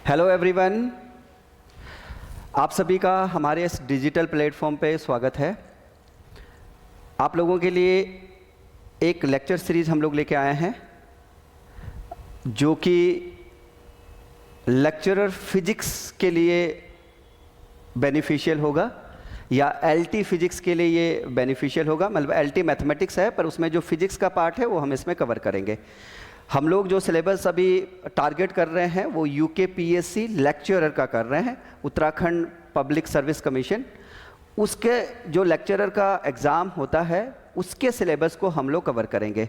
Hello everyone, आप सभी का हमारे इस डिजिटल प्लेटफॉर्म पे स्वागत है। आप लोगों के लिए एक लेक्चर सीरीज हम लोग लेके आए हैं जो कि लेक्चरर फिजिक्स के लिए बेनिफिशियल होगा या एलटी फिजिक्स के लिए ये बेनिफिशियल होगा। मतलब एलटी मैथमेटिक्स है पर उसमें जो फिजिक्स का पार्ट है वो हम इसमें कवर करेंगे। हम लोग जो सिलेबस अभी टारगेट कर रहे हैं वो यूकेपीएससी लेक्चरर का कर रहे हैं, उत्तराखंड पब्लिक सर्विस कमीशन। उसके जो लेक्चरर का एग्ज़ाम होता है उसके सिलेबस को हम लोग कवर करेंगे।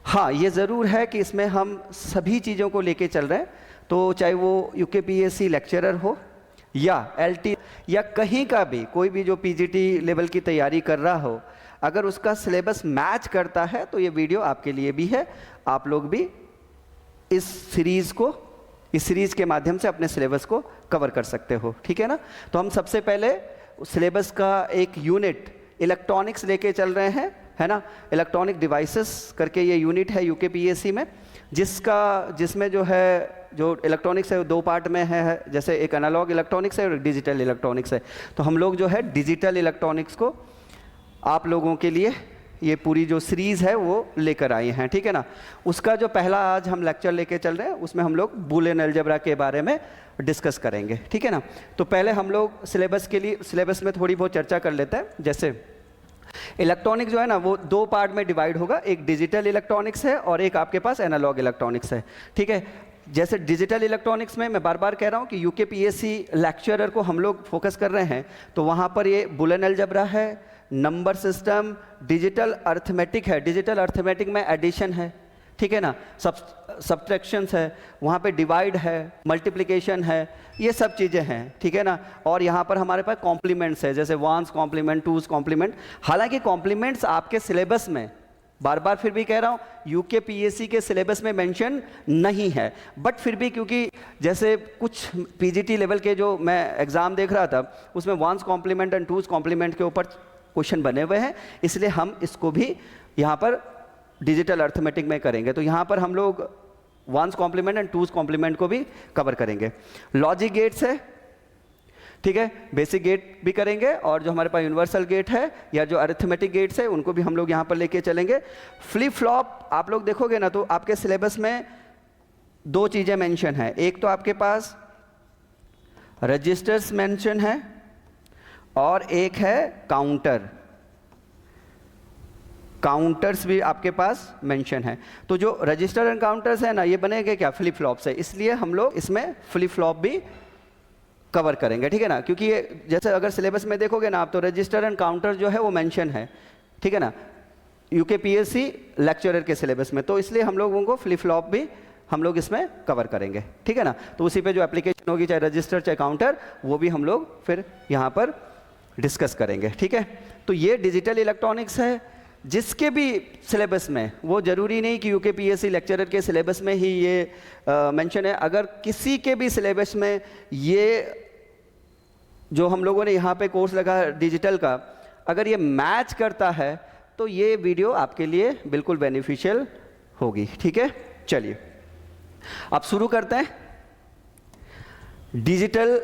हाँ, ये ज़रूर है कि इसमें हम सभी चीज़ों को लेके चल रहे हैं, तो चाहे वो यूकेपीएससी लेक्चरर हो या एलटी या कहीं का भी कोई भी जो पीजीटी लेवल की तैयारी कर रहा हो, अगर उसका सिलेबस मैच करता है तो ये वीडियो आपके लिए भी है। आप लोग भी इस सीरीज़ के माध्यम से अपने सिलेबस को कवर कर सकते हो, ठीक है ना। तो हम सबसे पहले सिलेबस का एक यूनिट इलेक्ट्रॉनिक्स लेके चल रहे हैं, है ना। इलेक्ट्रॉनिक डिवाइसेस करके ये यूनिट है यूकेपीएससी में, जिसमें जो इलेक्ट्रॉनिक्स है दो पार्ट में है। जैसे एक एनालॉग इलेक्ट्रॉनिक्स है और डिजिटल इलेक्ट्रॉनिक्स है। तो हम लोग जो है डिजिटल इलेक्ट्रॉनिक्स को आप लोगों के लिए ये पूरी जो सीरीज़ है वो लेकर आए हैं, ठीक है ना। उसका जो पहला आज हम लेक्चर लेके चल रहे हैं उसमें हम लोग बूलियन अलजेब्रा के बारे में डिस्कस करेंगे, ठीक है ना। तो पहले हम लोग सिलेबस में थोड़ी बहुत चर्चा कर लेते हैं। जैसे इलेक्ट्रॉनिक जो है ना वो दो पार्ट में डिवाइड होगा, एक डिजिटल इलेक्ट्रॉनिक्स है और एक आपके पास एनालॉग इलेक्ट्रॉनिक्स है, ठीक है। जैसे डिजिटल इलेक्ट्रॉनिक्स में मैं बार बार कह रहा हूँ कि यूकेपीएससी लेक्चरर को हम लोग फोकस कर रहे हैं, तो वहाँ पर ये बूलियन अलजेब्रा है, नंबर सिस्टम, डिजिटल अर्थमेटिक है। डिजिटल अर्थमेटिक में एडिशन है, ठीक है ना, सब्ट्रैक्शंस है, वहाँ पे डिवाइड है, मल्टीप्लिकेशन है, ये सब चीज़ें हैं, ठीक है ना। और यहाँ पर हमारे पास कॉम्प्लीमेंट्स है, जैसे वंस कॉम्प्लीमेंट, टूज कॉम्प्लीमेंट। हालांकि कॉम्प्लीमेंट्स आपके सिलेबस में, बार बार फिर भी कह रहा हूँ, यूकेपीएससी के सिलेबस में मेंशन नहीं है, बट फिर भी क्योंकि जैसे कुछ पीजीटी लेवल के जो मैं एग्ज़ाम देख रहा था उसमें one's complement and two's complement के ऊपर क्वेश्चन बने हुए हैं, इसलिए हम इसको भी यहाँ पर डिजिटल अर्थमेटिक में करेंगे। तो यहाँ पर हम लोग one's complement and two's complement को भी कवर करेंगे। लॉजिक गेट्स है, ठीक है, बेसिक गेट भी करेंगे और जो हमारे पास यूनिवर्सल गेट है या जो अरिथमेटिक गेट्स है उनको भी हम लोग यहाँ पर लेके चलेंगे। फ्लिप फ्लॉप आप लोग देखोगे ना तो आपके सिलेबस में दो चीज़ें मेंशन है, एक तो आपके पास रजिस्टर्स मेंशन है और एक है काउंटर्स भी आपके पास मेंशन है। तो जो रजिस्टर एंड काउंटर्स है ना ये बनेंगे क्या, फ्लिप फ्लॉप से, इसलिए हम लोग इसमें फ्लिप फ्लॉप भी कवर करेंगे, ठीक है ना। क्योंकि ये जैसे अगर सिलेबस में देखोगे ना आप तो रजिस्टर एंड काउंटर जो है वो मेंशन है, ठीक है ना, यूकेपीएससी लेक्चरर के सिलेबस में, तो इसलिए हम लोगों को फ्लिप फ्लॉप भी हम लोग इसमें कवर करेंगे, ठीक है ना। तो उसी पे जो एप्लीकेशन होगी, चाहे रजिस्टर चाहे काउंटर, वो भी हम लोग फिर यहाँ पर डिस्कस करेंगे, ठीक है। तो ये डिजिटल इलेक्ट्रॉनिक्स है, जिसके भी सिलेबस में, वो जरूरी नहीं कि यूकेपीएससी लेक्चरर के सिलेबस में ही ये मेंशन है। अगर किसी के भी सिलेबस में ये जो हम लोगों ने यहाँ पे कोर्स लगा डिजिटल का, अगर ये मैच करता है तो ये वीडियो आपके लिए बिल्कुल बेनिफिशियल होगी, ठीक है। चलिए अब शुरू करते हैं डिजिटल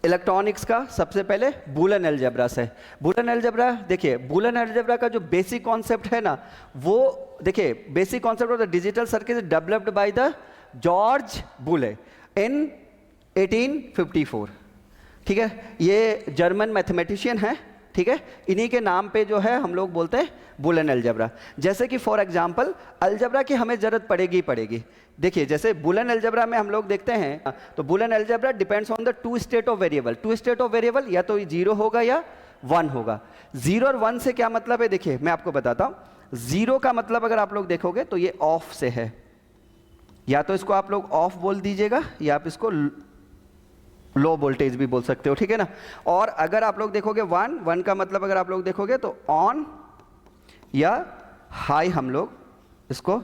इलेक्ट्रॉनिक्स का। सबसे पहले बूलियन अलजेब्रा से। बूलियन अलजेब्रा देखिए, बूलियन अलजेब्रा का जो बेसिक कॉन्सेप्ट है ना, वो देखिए, basic concept of the digital circuit developed by the George Boole in 1854, ठीक है। ये जर्मन मैथमेटिशियन है, ठीक है। इन्हीं के नाम पे जो है हम लोग बोलते हैं बूलियन अलजेब्रा। जैसे कि फॉर एग्जांपल अलजेब्रा की हमें जरूरत पड़ेगी। देखिए जैसे बूलियन अलजेब्रा में हम लोग देखते हैं, तो Boolean algebra depends on the two state of variable. Two state of variable या तो 0 होगा या 1 होगा। 0 और 1 से क्या मतलब है, देखिए मैं आपको बताता हूँ। 0 का मतलब अगर आप लोग देखोगे तो ये ऑफ से है, या तो इसको आप लोग ऑफ बोल दीजिएगा या आप इसको लो वोल्टेज भी बोल सकते हो, ठीक है ना। और अगर आप लोग देखोगे 1 का मतलब अगर आप लोग देखोगे तो ऑन या हाई हम लोग इसको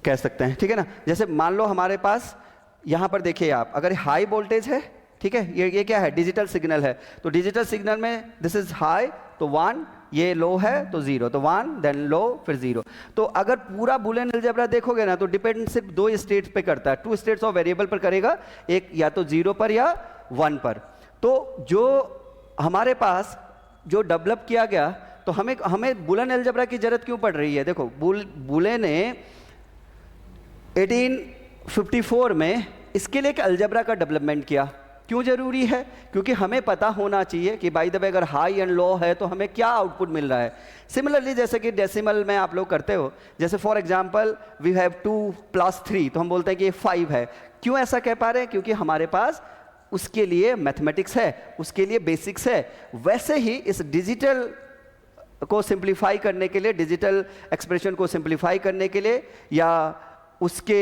कह सकते हैं, ठीक है ना। जैसे मान लो हमारे पास यहाँ पर देखिए आप, अगर हाई वोल्टेज है, ठीक है, ये क्या है, डिजिटल सिग्नल है, तो डिजिटल सिग्नल में दिस इज हाई तो 1, ये लो है तो 0, तो 1 देन लो फिर 0। तो अगर पूरा बूलियन अलजेब्रा देखोगे ना तो डिपेंड सिर्फ 2 स्टेट्स पे करता है, 2 स्टेट्स ऑफ वेरिएबल पर करेगा, एक या तो 0 पर या 1 पर। तो जो हमारे पास जो डेवलप किया गया, तो हमें बूलियन अलजेब्रा की जरूरत क्यों पड़ रही है? देखो बूले ने 1854 में इसके लिए एक अलजेब्रा का डेवलपमेंट किया। क्यों जरूरी है? क्योंकि हमें पता होना चाहिए कि बाय द वे अगर हाई एंड लो है तो हमें क्या आउटपुट मिल रहा है। सिमिलरली जैसे कि डेसिमल में आप लोग करते हो, जैसे फॉर एग्जांपल वी हैव 2 + 3, तो हम बोलते हैं कि ये 5 है। क्यों ऐसा कह पा रहे हैं? क्योंकि हमारे पास उसके लिए मैथमेटिक्स है, उसके लिए बेसिक्स है। वैसे ही इस डिजिटल को सिंप्लीफाई करने के लिए, डिजिटल एक्सप्रेशन को सिंप्लीफाई करने के लिए, या उसके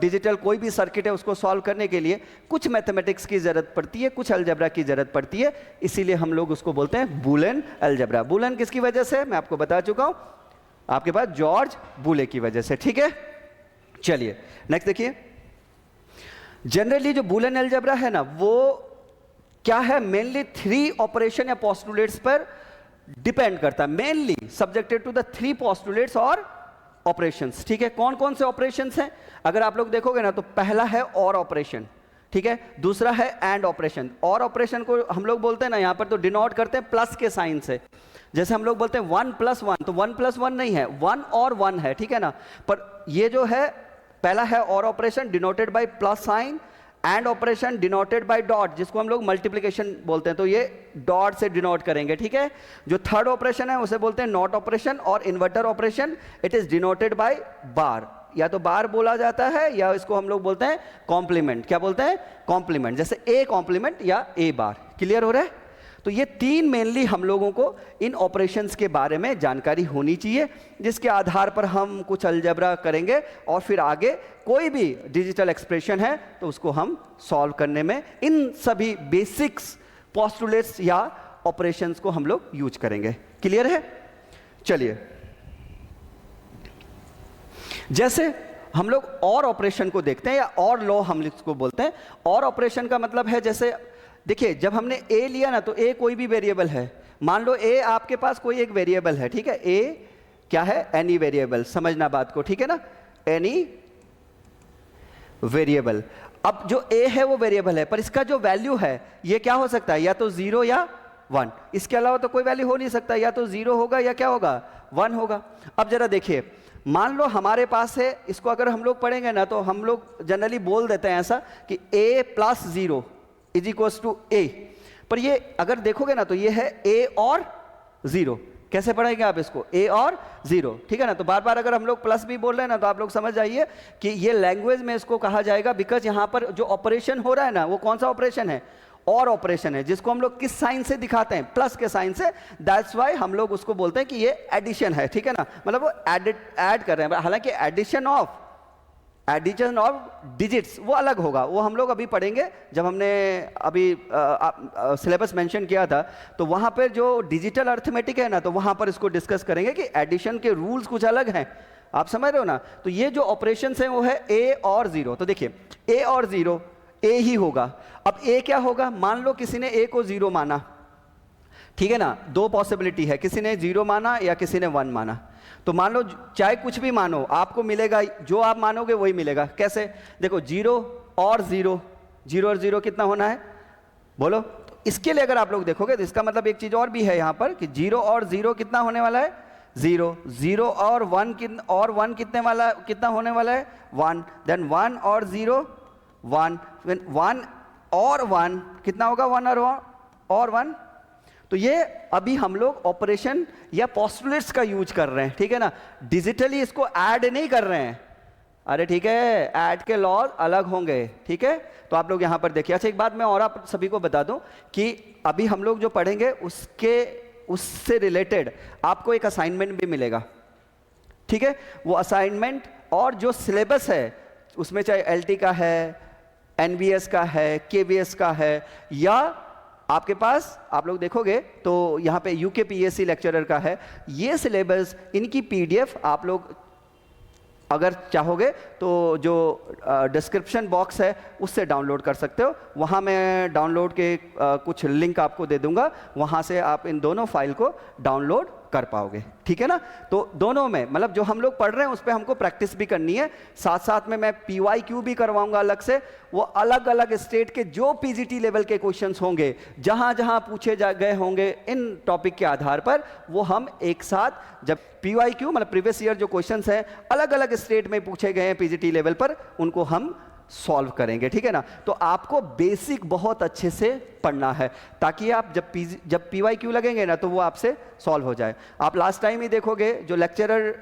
डिजिटल कोई भी सर्किट है उसको सॉल्व करने के लिए कुछ मैथमेटिक्स की जरूरत पड़ती है, कुछ अलजेब्रा की जरूरत पड़ती है। इसीलिए हम लोग उसको बोलते हैं बूलियन अलजेब्रा। बूलियन किसकी वजह से? मैं आपको बता चुका हूं, आपके पास जॉर्ज बूले की वजह से। ठीक है, चलिए नेक्स्ट देखिए। जनरली जो बूलियन अलजेब्रा है ना, वो क्या है? मेनली 3 ऑपरेशन या पोस्टुलेट्स पर डिपेंड करता है, mainly subjected to the 3 postulates और ऑपरेशंस। ठीक है, कौन कौन से ऑपरेशंस हैं? अगर आप लोग देखोगे ना तो पहला है और ऑपरेशन, ठीक है, दूसरा है एंड ऑपरेशन। और ऑपरेशन को हम लोग बोलते हैं ना, यहां पर तो डिनोट करते हैं प्लस के साइन से। जैसे हम लोग बोलते हैं 1 + 1, तो 1 + 1 नहीं है, 1 और 1 है, ठीक है ना। पर ये जो है पहला है और operation denoted by plus sign, and operation denoted by dot, जिसको हम लोग मल्टीप्लिकेशन बोलते हैं, तो ये डॉट से डिनोट करेंगे। ठीक है, जो थर्ड ऑपरेशन है उसे बोलते हैं नॉट ऑपरेशन, और inverter operation it is denoted by bar, या तो बार बोला जाता है या इसको हम लोग बोलते हैं कॉम्प्लीमेंट। क्या बोलते हैं? कॉम्प्लीमेंट, जैसे ए कॉम्प्लीमेंट या ए बार। क्लियर हो रहा है? तो ये 3 मेनली हम लोगों को इन ऑपरेशंस के बारे में जानकारी होनी चाहिए, जिसके आधार पर हम कुछ अलजेब्रा करेंगे और फिर आगे कोई भी डिजिटल एक्सप्रेशन है तो उसको हम सॉल्व करने में इन सभी बेसिक्स पोस्टुलेट्स या ऑपरेशंस को हम लोग यूज करेंगे। क्लियर है? चलिए, जैसे हम लोग और ऑपरेशन को देखते हैं, या और लॉ हम इसको बोलते हैं। और ऑपरेशन का मतलब है, जैसे देखिए जब हमने ए लिया ना, तो ए कोई भी वेरिएबल है। मान लो ए आपके पास कोई एक वेरिएबल है, ठीक है, ए क्या है? Any variable. समझना बात को, ठीक है ना, एनी वेरिएबल। अब जो ए है वो वेरिएबल है, पर इसका जो वैल्यू है ये क्या हो सकता है? या तो 0 या 1, इसके अलावा तो कोई वैल्यू हो नहीं सकता। या तो 0 होगा या क्या होगा? 1 होगा। अब जरा देखिए, मान लो हमारे पास है, इसको अगर हम लोग पढ़ेंगे ना तो हम लोग जनरली बोल देते हैं ऐसा कि a + 0 = a, पर ये अगर देखोगे ना तो ये है a और 0। कैसे पढ़ेंगे आप इसको? a और 0, ठीक है ना। तो बार बार अगर हम लोग प्लस भी बोल रहे हैं ना तो आप लोग समझ जाइए कि ये लैंग्वेज में इसको कहा जाएगा, बिकॉज यहां पर जो ऑपरेशन हो रहा है ना वो कौन सा ऑपरेशन है? और ऑपरेशन है, जिसको हम लोग किस साइन से दिखाते हैं? प्लस के साइन से। दैट्स वाई हम लोग उसको बोलते हैं कि ये एडिशन है, ठीक है ना, मतलब वो ऐड कर रहे हैं। हालांकि एडिशन ऑफ डिजिट्स वो अलग होगा, वो हम लोग अभी पढ़ेंगे। जब हमने अभी सिलेबस मेंशन किया था तो वहां पर जो डिजिटल अर्थमेटिक है ना, तो वहां पर इसको डिस्कस करेंगे कि एडिशन के रूल्स कुछ अलग हैं। आप समझ रहे हो ना? तो ये जो ऑपरेशंस हैं वो है a और 0। तो देखिए a और 0 a ही होगा। अब a क्या होगा? मान लो किसी ने a को 0 माना, ठीक है ना, 2 पॉसिबिलिटी है, किसी ने 0 माना या किसी ने 1 माना। तो मान लो चाहे कुछ भी मानो, आपको मिलेगा जो आप मानोगे वही मिलेगा। कैसे? देखो 0 और 0, 0 और 0 कितना होना है? बोलो। तो इसके लिए अगर आप लोग देखोगे तो इसका मतलब एक चीज और भी है यहाँ पर कि 0 और 0 कितना होने वाला है? 0। 0 और 1 कितना होने वाला है? 1। देन 1 और 0 1, 1 और 1 कितना होगा? 1 और 1। तो ये अभी हम लोग ऑपरेशन या पोस्टुलेट्स का यूज कर रहे हैं, ठीक है ना, डिजिटली इसको ऐड नहीं कर रहे हैं। अरे ठीक है, ऐड के लॉ अलग होंगे, ठीक है। तो आप लोग यहां पर देखिए। अच्छा, एक बात मैं और आप सभी को बता दूं कि अभी हम लोग जो पढ़ेंगे उससे रिलेटेड आपको एक असाइनमेंट भी मिलेगा, ठीक है। वो असाइनमेंट और जो सिलेबस है उसमें चाहे एलटी का है, एनबीएस का है, केवीएस का है, या आपके पास आप लोग देखोगे तो यहाँ पे यूके पीएससी लेक्चरर का है, ये सिलेबस इनकी पीडीएफ आप लोग अगर चाहोगे तो जो डिस्क्रिप्शन बॉक्स है उससे डाउनलोड कर सकते हो, वहाँ मैं डाउनलोड के कुछ लिंक आपको दे दूंगा, वहाँ से आप इन दोनों फाइल को डाउनलोड कर पाओगे, ठीक है ना। तो दोनों में मतलब जो हम लोग पढ़ रहे हैं उस पर हमको प्रैक्टिस भी करनी है, साथ साथ में मैं PYQ भी करवाऊंगा अलग से। वो अलग अलग स्टेट के जो PGT लेवल के क्वेश्चंस होंगे, जहां जहां पूछे गए होंगे इन टॉपिक के आधार पर, वो हम एक साथ जब PYQ मतलब प्रीवियस ईयर जो क्वेश्चंस हैं अलग अलग स्टेट में पूछे गए हैं PGT लेवल पर, उनको हम सॉल्व करेंगे, ठीक है ना। तो आपको बेसिक बहुत अच्छे से पढ़ना है ताकि आप जब PYQ लगेंगे ना तो वो आपसे सॉल्व हो जाए। आप लास्ट टाइम ही देखोगे जो लेक्चरर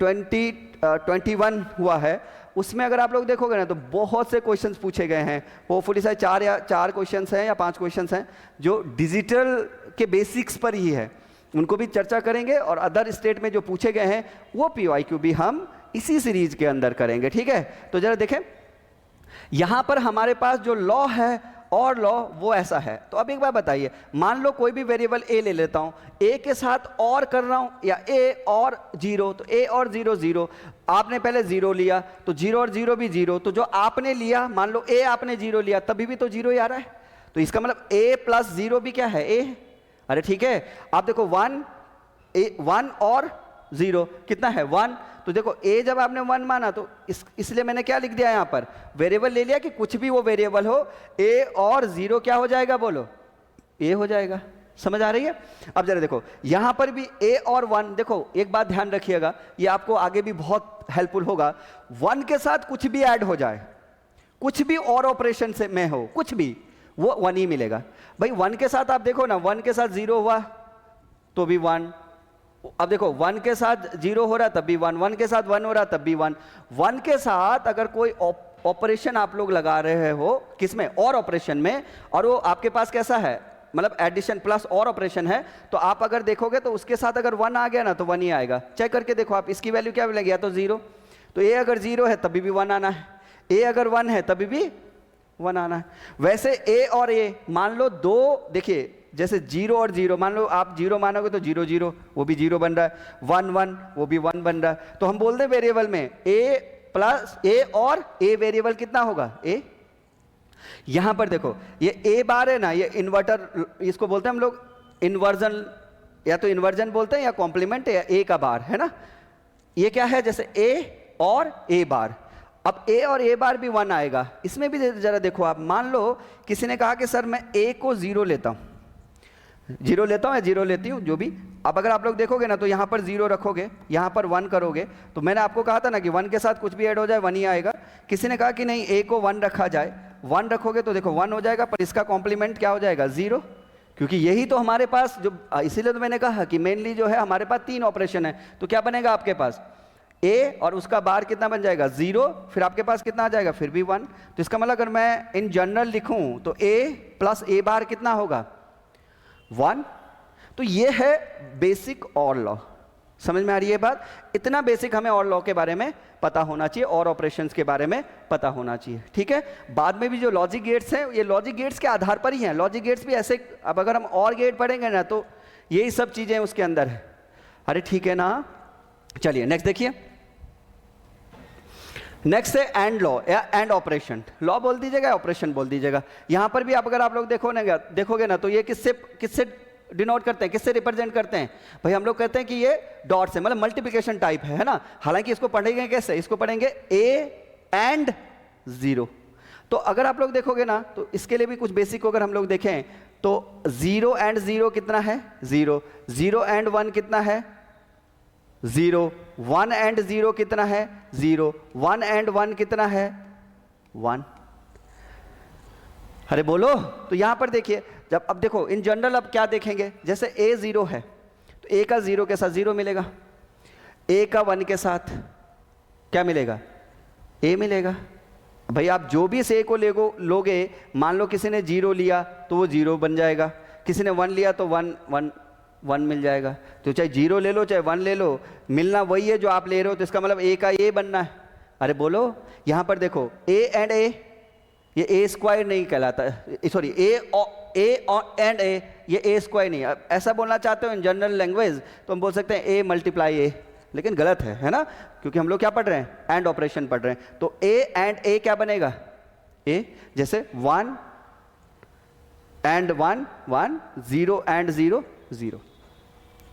2021 हुआ है उसमें अगर आप लोग देखोगे ना तो बहुत से क्वेश्चंस पूछे गए हैं। होपफुली शायद 4 क्वेश्चंस हैं या 5 क्वेश्चंस हैं जो डिजिटल के बेसिक्स पर ही है, उनको भी चर्चा करेंगे। और अदर स्टेट में जो पूछे गए हैं वो PYQ भी हम इसी सीरीज के अंदर करेंगे, ठीक है। तो जरा देखें, यहां पर हमारे पास जो लॉ है और लॉ वो ऐसा है। तो अब एक बात बताइए, मान लो कोई भी वेरिएबल a ले लेता हूं, a के साथ और कर रहा हूं या a और 0, तो a और 0 0, आपने पहले 0 लिया तो 0 और 0 भी 0, तो जो आपने लिया मान लो a आपने 0 लिया तभी भी तो 0 ही आ रहा है, तो इसका मतलब a प्लस 0 भी क्या है, a। अरे ठीक है, आप देखो 1 और 0 कितना है 1, तो देखो a जब आपने 1 माना तो इसलिए मैंने क्या लिख दिया यहाँ पर, वेरिएबल ले लिया कि कुछ भी वो वेरिएबल हो, a और 0 क्या हो जाएगा, बोलो a हो जाएगा। समझ आ रही है। अब जरा देखो यहाँ पर भी a और 1, देखो एक बात ध्यान रखिएगा, ये आपको आगे भी बहुत हेल्पफुल होगा। 1 के साथ कुछ भी ऐड हो जाए, कुछ भी और ऑपरेशन से में हो, कुछ भी, वो 1 ही मिलेगा भाई। 1 के साथ आप देखो ना, 1 के साथ 0 हुआ तो भी 1, अब देखो 1 के साथ 0 हो रहा तब भी 1, 1 के साथ 1 हो रहा तब भी 1। 1 के साथ अगर कोई ऑपरेशन आप लोग लगा रहे हो, किसमें, और ऑपरेशन में, और वो आपके पास कैसा है, मतलब एडिशन प्लस और ऑपरेशन है, तो आप अगर देखोगे तो उसके साथ अगर 1 आ गया ना तो 1 ही आएगा। चेक करके देखो आप, इसकी वैल्यू क्या मिलेगी, या तो 0, तो a अगर 0 है तभी भी 1 आना है, a अगर 1 है तभी भी 1 आना है। वैसे a और a मान लो दो, देखिए जैसे 0 और 0, मान लो आप 0 मानोगे तो 0 0 वो भी 0 बन रहा है, 1 1 वो भी 1 बन रहा है। तो हम बोल दें वेरिएबल में a प्लस a और a वेरिएबल कितना होगा, a। यहां पर देखो ये a बार है ना, ये इन्वर्टर, इसको बोलते हैं हम लोग इन्वर्जन, या तो इन्वर्जन बोलते हैं या कॉम्प्लीमेंट, या a का बार है ना। ये क्या है, जैसे a और a बार, अब a और a बार भी 1 आएगा। इसमें भी जरा देखो आप, मान लो किसी ने कहा कि सर मैं a को 0 लेता हूं, 0 लेता हूं या 0 लेती हूं, जो भी। अब अगर आप लोग देखोगे ना तो यहां पर 0 रखोगे, यहां पर 1 करोगे, तो मैंने आपको कहा था ना कि 1 के साथ कुछ भी ऐड हो जाए 1 ही आएगा। किसी ने कहा कि नहीं a को 1 रखा जाए, 1 रखोगे तो देखो 1 हो जाएगा, पर इसका कॉम्प्लीमेंट क्या हो जाएगा, 0, क्योंकि यही तो हमारे पास जो, इसीलिए तो मैंने कहा कि मेनली जो है हमारे पास 3 ऑपरेशन है। तो क्या बनेगा आपके पास, a और उसका बार कितना बन जाएगा, 0, फिर आपके पास कितना आ जाएगा, फिर भी 1। तो इसका मतलब अगर मैं इन जनरल लिखूं तो a प्लस a बार कितना होगा, 1। तो ये है बेसिक और लॉ। समझ में आ रही है बात, इतना बेसिक हमें और लॉ के बारे में पता होना चाहिए, और ऑपरेशंस के बारे में पता होना चाहिए, ठीक है। बाद में भी जो लॉजिक गेट्स हैं, ये लॉजिक गेट्स के आधार पर ही हैं। लॉजिक गेट्स भी ऐसे, अब अगर हम और गेट पढ़ेंगे ना तो यही सब चीजें उसके अंदर है। अरे ठीक है ना, चलिए नेक्स्ट देखिए। नेक्स्ट है एंड लॉ या एंड ऑपरेशन। लॉ बोल दीजिएगा, ऑपरेशन बोल दीजिएगा। यहां पर भी आप अगर आप लोग देखोगे ना तो ये किससे डिनोट करते हैं, किससे रिप्रेजेंट करते हैं भाई, हम लोग कहते हैं कि ये डॉट से, मतलब मल्टीप्लिकेशन टाइप है ना। हालांकि इसको पढ़ेंगे कैसे, इसको पढ़ेंगे a एंड 0। तो अगर आप लोग देखोगे ना तो इसके लिए भी कुछ बेसिक अगर हम लोग देखें तो 0 एंड 0 कितना है, 0, 0 एंड 1 कितना है, 0, 1 एंड 0 कितना है, 0, 1 एंड 1 कितना है, 1। अरे बोलो, तो यहां पर देखिए, जब अब देखो इन जनरल अब क्या देखेंगे, जैसे a 0 है तो a का 0 के साथ 0 मिलेगा, a का 1 के साथ क्या मिलेगा, a मिलेगा। भाई आप जो भी से को लोगे, मान लो किसी ने 0 लिया तो वो 0 बन जाएगा, किसी ने 1 लिया तो 1 मिल जाएगा। तो चाहे 0 ले लो चाहे 1 ले लो, मिलना वही है जो आप ले रहे हो, तो इसका मतलब a का a बनना है। अरे बोलो, यहां पर देखो a एंड a, ये a स्क्वायर नहीं कहलाता, सॉरी a एंड a, ये a स्क्वायर नहीं। ऐसा बोलना चाहते हो इन जनरल लैंग्वेज तो हम बोल सकते हैं a मल्टीप्लाई a, लेकिन गलत है ना, क्योंकि हम लोग क्या पढ़ रहे हैं, एंड ऑपरेशन पढ़ रहे हैं। तो ए एंड ए क्या बनेगा, ए, जैसे 1 एंड 1 1, 0 एंड 0 0।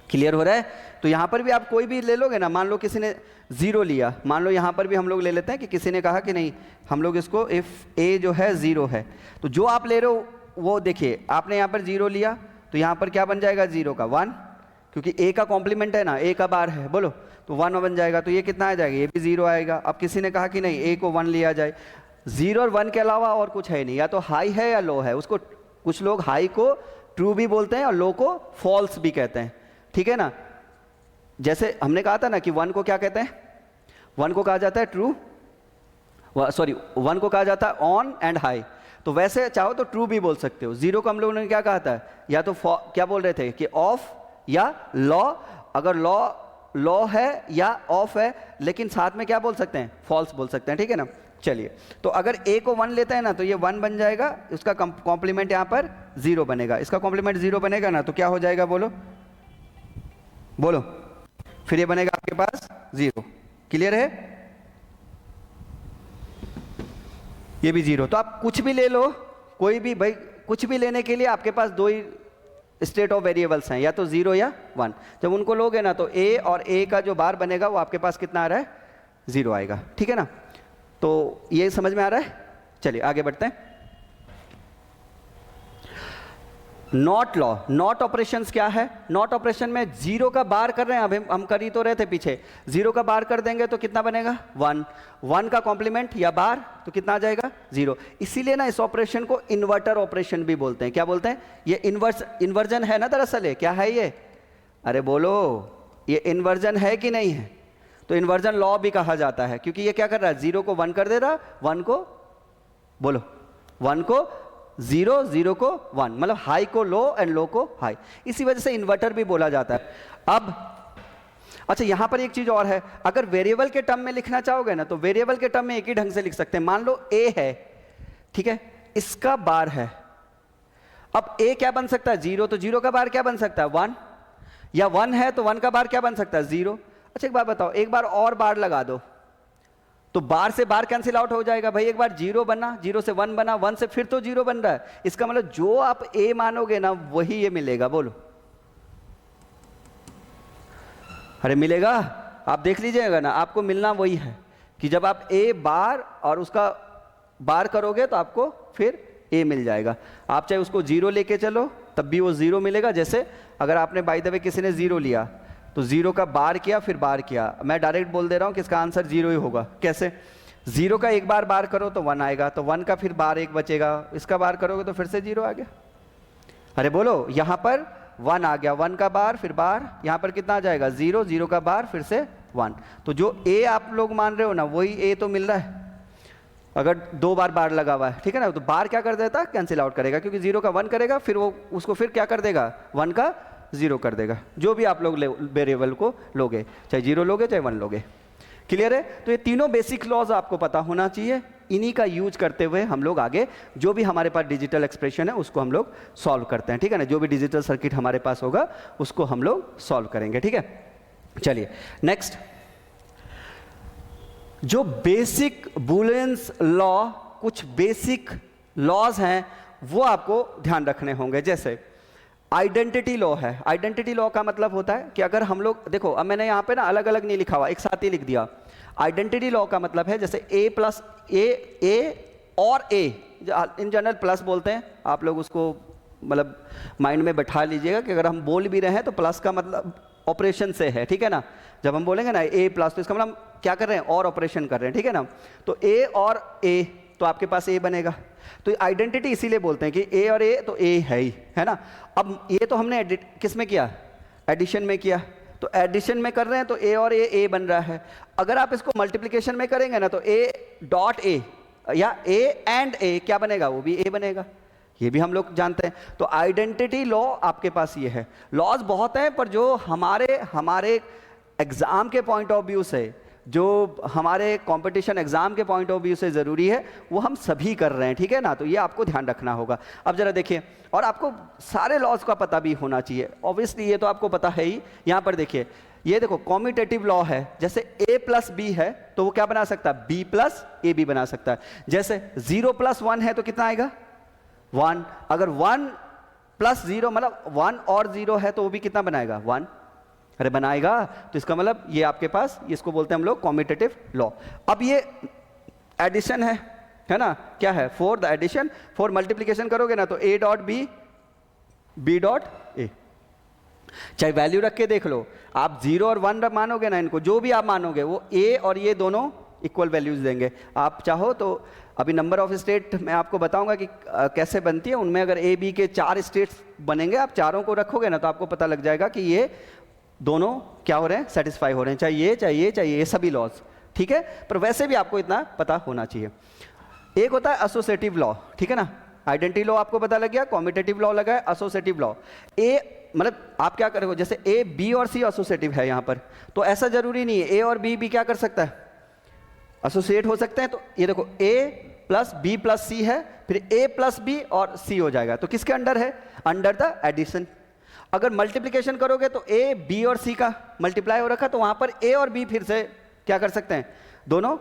क्लियर हो रहा है? तो यहां पर भी आप कोई भी ले लोगे ना, मान लो किसी ने 0 लिया, मान लो यहां पर भी हम लोग ले लेते हैं कि किसी ने कहा कि नहीं हम लोग इसको इफ ए जो है 0 है, तो जो आप ले रहे हो वो देखिए, आपने यहाँ पर 0 लिया तो यहाँ पर क्या बन जाएगा, 0 का 1, क्योंकि ए का कॉम्प्लीमेंट है ना, ए का बार है, बोलो, तो 1 बन जाएगा। तो ये कितना आ जाएगा, ये भी 0 आएगा। अब किसी ने कहा कि नहीं ए को 1 लिया जाए, 0 और 1 के अलावा और कुछ है नहीं, या तो हाई है या लो है। उसको कुछ लोग हाई को ट्रू भी बोलते हैं और लो को फॉल्स भी कहते हैं, ठीक है ना। जैसे हमने कहा था ना कि 1 को क्या कहते हैं, 1 को कहा जाता है ट्रू, सॉरी 1 को कहा जाता है ऑन एंड हाई, तो वैसे चाहो तो ट्रू भी बोल सकते हो। 0 को हम लोगों ने क्या कहा था, या तो क्या बोल रहे थे कि ऑफ या लॉ, अगर लॉ है या ऑफ है, लेकिन साथ में क्या बोल सकते हैं, फॉल्स बोल सकते हैं, ठीक है ना। चलिए, तो अगर ए को 1 लेते हैं ना तो ये 1 बन जाएगा, उसका कॉम्प्लीमेंट यहाँ पर 0 बनेगा, इसका कॉम्प्लीमेंट 0 बनेगा ना, तो क्या हो जाएगा, बोलो बोलो, फिर ये बनेगा आपके पास 0। क्लियर है? ये भी 0। तो आप कुछ भी ले लो, कोई भी, भाई कुछ भी लेने के लिए आपके पास 2 ही स्टेट ऑफ वेरिएबल्स हैं, या तो 0 या 1। जब उनको लोगे ना तो ए और ए का जो बार बनेगा वो आपके पास कितना आ रहा है, 0 आएगा, ठीक है ना। तो ये समझ में आ रहा है? चलिए आगे बढ़ते हैं। नॉट लॉ, नॉट ऑपरेशंस क्या है, नॉट ऑपरेशन में 0 का बार कर रहे हैं, अभी हम कर ही तो रहे थे पीछे, 0 का बार कर देंगे तो कितना बनेगा, 1, 1 का कॉम्प्लीमेंट या बार तो कितना आ जाएगा, 0। इसीलिए ना इस ऑपरेशन को इन्वर्टर ऑपरेशन भी बोलते हैं। क्या बोलते हैं? ये इन्वर्जन है ना, दरअसल ये क्या है, ये अरे बोलो, ये इन्वर्जन है कि नहीं है? तो इन्वर्जन लॉ भी कहा जाता है, क्योंकि ये क्या कर रहा है, 0 को 1 कर दे रहा, 1 को, बोलो, 1 को 0, 0 को 1, मतलब हाई को लो एंड लो को हाई, इसी वजह से इन्वर्टर भी बोला जाता है। अब अच्छा, यहां पर एक चीज और है, अगर वेरिएबल के टर्म में लिखना चाहोगे ना तो वेरिएबल के टर्म में एक ही ढंग से लिख सकते हैं। मान लो ए है, ठीक है, इसका बार है, अब ए क्या बन सकता है, 0, तो 0 का बार क्या बन सकता है, 1, या 1 है तो 1 का बार क्या बन सकता है, 0। अच्छा एक बात बताओ, एक बार और बार लगा दो तो बार से बार कैंसिल आउट हो जाएगा भाई। एक बार 0 बना, 0 से 1 बना, 1 से फिर तो 0 बन रहा है, इसका मतलब जो आप ए मानोगे ना वही ये मिलेगा, बोलो, अरे मिलेगा, आप देख लीजिएगा ना, आपको मिलना वही है कि जब आप ए बार और उसका बार करोगे तो आपको फिर ए मिल जाएगा। आप चाहे उसको 0 लेके चलो तब भी वो 0 मिलेगा। जैसे अगर आपने बाय द वे किसी ने 0 लिया तो 0 का बार किया फिर बार किया, मैं डायरेक्ट बोल दे रहा हूं कि इसका आंसर 0 ही होगा। कैसे? 0 का एक बार करो तो 1 आएगा, तो 1 का फिर बार 1 बचेगा, इसका बार करोगे तो फिर से 0 आ गया। अरे बोलो, यहां पर 1 आ गया, 1 का बार फिर बार, यहां पर कितना आ जाएगा, 0, 0 का बार फिर से 1। तो जो ए आप लोग मान रहे हो ना वही ए तो मिल रहा है, अगर 2 बार लगा हुआ है, ठीक है ना, तो बार क्या कर देता है, कैंसिल आउट करेगा, क्योंकि 0 का 1 करेगा फिर वो उसको फिर क्या कर देगा, 1 का 0 कर देगा। जो भी आप लोग वेरिएबल को लोगे, चाहे 0 लोगे चाहे 1 लोगे। क्लियर है? तो ये तीनों बेसिक लॉज आपको पता होना चाहिए, इन्हीं का यूज करते हुए हम लोग आगे जो भी हमारे पास डिजिटल एक्सप्रेशन है उसको हम लोग सॉल्व करते हैं, ठीक है ना। जो भी डिजिटल सर्किट हमारे पास होगा उसको हम लोग सॉल्व करेंगे, ठीक है। चलिए नेक्स्ट, जो बेसिक बुलियंस लॉ, कुछ बेसिक लॉज हैं वो आपको ध्यान रखने होंगे। जैसे आइडेंटिटी लॉ है। आइडेंटिटी लॉ का मतलब होता है कि अगर हम लोग देखो, अब मैंने यहाँ पे ना अलग अलग नहीं लिखा हुआ, एक साथ ही लिख दिया। आइडेंटिटी लॉ का मतलब है जैसे ए प्लस ए और ए, इन जनरल प्लस बोलते हैं, आप लोग उसको मतलब माइंड में बैठा लीजिएगा कि अगर हम बोल भी रहे हैं तो प्लस का मतलब ऑपरेशन से है, ठीक है ना। जब हम बोलेंगे ना ए प्लस तो इसका मतलब हम क्या कर रहे हैं, और ऑपरेशन कर रहे हैं, ठीक है ना। तो ए और ए तो आपके पास ए बनेगा। तो आइडेंटिटी इसीलिए बोलते हैं कि ए और ए तो ए है ही, है ना। अब ये तो हमने किस में किया, एडिशन में किया, तो एडिशन में कर रहे हैं तो ए और ए बन रहा है। अगर आप इसको मल्टीप्लिकेशन में करेंगे ना तो ए डॉट ए या ए एंड ए क्या बनेगा, वो भी ए बनेगा, ये भी हम लोग जानते हैं। तो आइडेंटिटी लॉ आपके पास ये है। लॉज बहुत हैं पर जो हमारे एग्जाम के पॉइंट ऑफ व्यू से जो हमारे कंपटीशन एग्जाम के पॉइंट ऑफ व्यू से ज़रूरी है वो हम सभी कर रहे हैं, ठीक है ना। तो ये आपको ध्यान रखना होगा। अब जरा देखिए, और आपको सारे लॉज का पता भी होना चाहिए, ऑब्वियसली ये तो आपको पता है ही। यहाँ पर देखिए, ये देखो कॉम्यूटेटिव लॉ है, जैसे a प्लस बी है तो वो क्या बना सकता है, b प्लस ए बी बना सकता है। जैसे 0 प्लस 1 है तो कितना आएगा, 1। अगर 1 प्लस 0 मतलब 1 और 0 है तो वो भी कितना बनाएगा, 1। अरे बनाएगा। तो इसका मतलब ये आपके पास, इसको बोलते हैं हम लोग कॉम्यूटेटिव लॉ। अब ये एडिशन है ना, क्या है, 4 द एडिशन। 4 मल्टीप्लीकेशन करोगे ना तो a dot B, b dot A, चाहे वैल्यू रख के देख लो। आप 0 और 1 मानोगे ना, इनको जो भी आप मानोगे वो a और ये दोनों इक्वल वैल्यूज देंगे। आप चाहो तो अभी नंबर ऑफ स्टेट मैं आपको बताऊंगा कि कैसे बनती है। उनमें अगर ए बी के 4 स्टेट्स बनेंगे, आप चारों को रखोगे ना तो आपको पता लग जाएगा कि ये दोनों क्या हो रहे हैं, सेटिस्फाई हो रहे हैं, चाहे ये सभी लॉज, ठीक है। पर वैसे भी आपको इतना पता होना चाहिए। एक होता है एसोसिएटिव लॉ, ठीक है ना। आइडेंटिटी लॉ आपको पता लग गया, कॉम्यूटेटिव लॉ लगा है, एसोसिएटिव लॉ। ए मतलब आप क्या करोगे, जैसे ए बी और सी एसोसिएटिव है यहाँ पर, तो ऐसा जरूरी नहीं है ए और बी भी क्या कर सकता है, एसोसिएट हो सकते हैं। तो ये देखो a प्लस बी प्लस सी है, फिर a प्लस बी और c हो जाएगा, तो किसके अंडर है, अंडर द एडिशन। अगर मल्टीप्लिकेशन करोगे तो a b और c का मल्टीप्लाई हो रखा, तो वहां पर a और b फिर से क्या कर सकते हैं, दोनों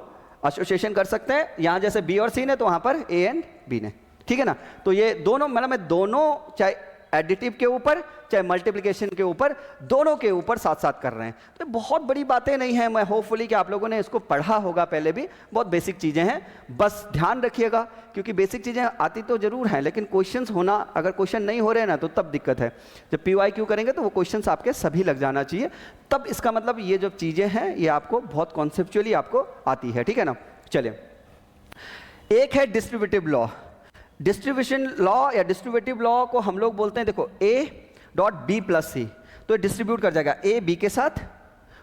एसोसिएशन कर सकते हैं। यहां जैसे b और c ने, तो वहां पर a एंड b ने, ठीक है ना। तो ये दोनों मतलब मैं दोनों, चाहे एडिटिव के ऊपर चाहे मल्टीप्लिकेशन के ऊपर, दोनों के ऊपर साथ साथ कर रहे हैं। तो बहुत बड़ी बातें नहीं है, मैं होपफुली कि आप लोगों ने इसको पढ़ा होगा पहले भी, बहुत बेसिक चीज़ें हैं, बस ध्यान रखिएगा। क्योंकि बेसिक चीज़ें आती तो जरूर हैं, लेकिन क्वेश्चंस होना, अगर क्वेश्चन नहीं हो रहे हैं ना तो तब दिक्कत है। जब PYQ करेंगे तो वो क्वेश्चंस आपके सभी लग जाना चाहिए, तब इसका मतलब ये जो चीज़ें हैं ये आपको बहुत कॉन्सेप्चुअली आपको आती है, ठीक है ना। चलिए, एक है डिस्ट्रीब्यूटिव लॉ। डिस्ट्रीब्यूशन लॉ या डिस्ट्रीब्यूटिव लॉ को हम लोग बोलते हैं, देखो a dot B plus C, तो डिस्ट्रीब्यूट कर जाएगा a b के साथ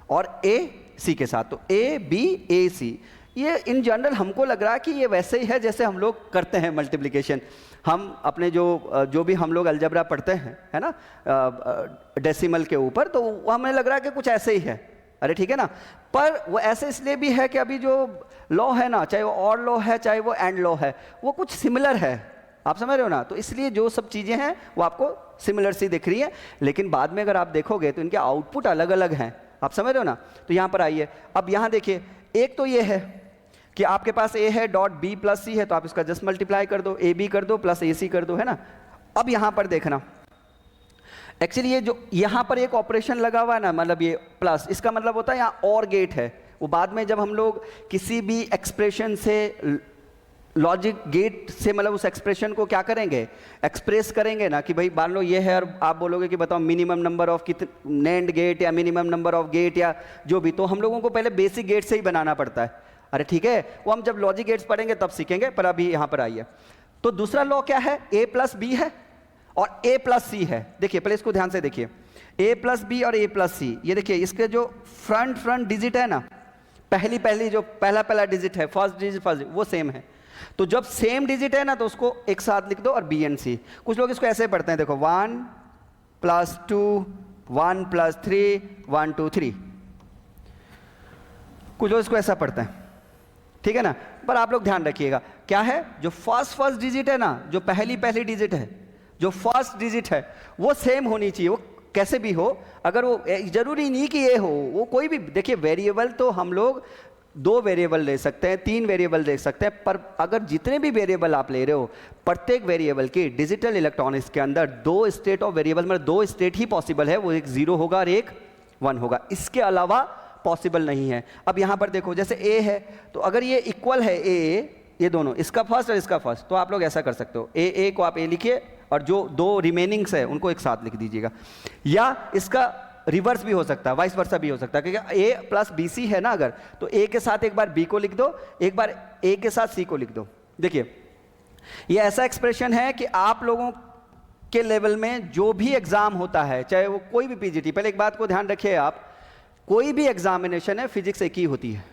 और a c के साथ, तो a b a c। ये इन जनरल हमको लग रहा है कि ये वैसे ही है जैसे हम लोग करते हैं मल्टीप्लिकेशन। हम अपने जो भी हम लोग अलजेब्रा पढ़ते हैं, है ना, डेसिमल के ऊपर, तो वो हमें लग रहा है कि कुछ ऐसे ही है। अरे ठीक है ना, पर वो ऐसे इसलिए भी है कि अभी जो लॉ है ना, चाहे वो और लॉ है चाहे वो एंड लॉ है, वो कुछ सिमिलर है, आप समझ रहे हो ना। तो इसलिए जो सब चीज़ें हैं वो आपको सिमिलर सी दिख रही है, लेकिन बाद में अगर आप देखोगे तो इनके आउटपुट अलग अलग हैं, आप समझ रहे हो ना। तो यहाँ पर आइए, अब यहाँ देखिए, एक तो ये है कि आपके पास a है डॉट बी प्लस सी है, तो आप इसका जस्ट मल्टीप्लाई कर दो, ए बी कर दो प्लस ए सी कर दो, है ना। अब यहाँ पर देखना, एक्चुअली ये जो यहाँ पर एक ऑपरेशन लगा हुआ है ना, मतलब ये प्लस, इसका मतलब होता है यहाँ और गेट है। वो बाद में जब हम लोग किसी भी एक्सप्रेशन से, लॉजिक गेट से, मतलब उस एक्सप्रेशन को क्या करेंगे, एक्सप्रेस करेंगे ना, कि भाई मान लो ये है और आप बोलोगे कि बताओ मिनिमम नंबर ऑफ कितने नैंड गेट या मिनिमम नंबर ऑफ गेट या जो भी, तो हम लोगों को पहले बेसिक गेट से ही बनाना पड़ता है। अरे ठीक है, वो हम जब लॉजिक गेट्स पढ़ेंगे तब सीखेंगे, पर अभी यहाँ पर आइए। तो दूसरा लॉ क्या है, a प्लस बी है और a प्लस सी है। देखिए पहले इसको ध्यान से देखिए, a प्लस बी और a प्लस सी, ये देखिए इसके जो फ्रंट डिजिट है ना, पहली जो पहला डिजिट है, फर्स्ट डिजिट वो सेम है। तो जब सेम डिजिट है ना तो उसको एक साथ लिख दो और b एंड c। कुछ लोग इसको ऐसे पढ़ते हैं, देखो 1 प्लस 2 1 प्लस 3 1 2 3, कुछ लोग इसको ऐसा पढ़ते हैं, ठीक है ना। पर आप लोग ध्यान रखिएगा, क्या है, जो फर्स्ट डिजिट है ना, जो पहली डिजिट है, जो फर्स्ट डिजिट है वो सेम होनी चाहिए, वो कैसे भी हो। अगर वो जरूरी नहीं कि ये हो, वो कोई भी, देखिए वेरिएबल तो हम लोग 2 वेरिएबल ले सकते हैं, 3 वेरिएबल ले सकते हैं, पर अगर जितने भी वेरिएबल आप ले रहे हो, प्रत्येक वेरिएबल की डिजिटल इलेक्ट्रॉनिक्स के अंदर 2 स्टेट ऑफ वेरिएबल, मतलब 2 स्टेट ही पॉसिबल है, वो एक 0 होगा और एक 1 होगा, इसके अलावा पॉसिबल नहीं है। अब यहाँ पर देखो, जैसे a है, तो अगर ये इक्वल है a, ये दोनों, इसका फर्स्ट और इसका फर्स्ट, तो आप लोग ऐसा कर सकते हो, a को आप a लिखिए और जो 2 रिमेनिंग्स है उनको एक साथ लिख दीजिएगा। या इसका रिवर्स भी हो सकता है, वाइस वर्सा भी हो सकता है, क्योंकि a प्लस बी सी है ना, अगर तो a के साथ एक बार b को लिख दो, एक बार a के साथ c को लिख दो। देखिए ये ऐसा एक्सप्रेशन है कि आप लोगों के लेवल में जो भी एग्जाम होता है, चाहे वो कोई भी पीजीटी, पहले एक बात को ध्यान रखिए आप, कोई भी एग्जामिनेशन है फिजिक्स एक ही होती है,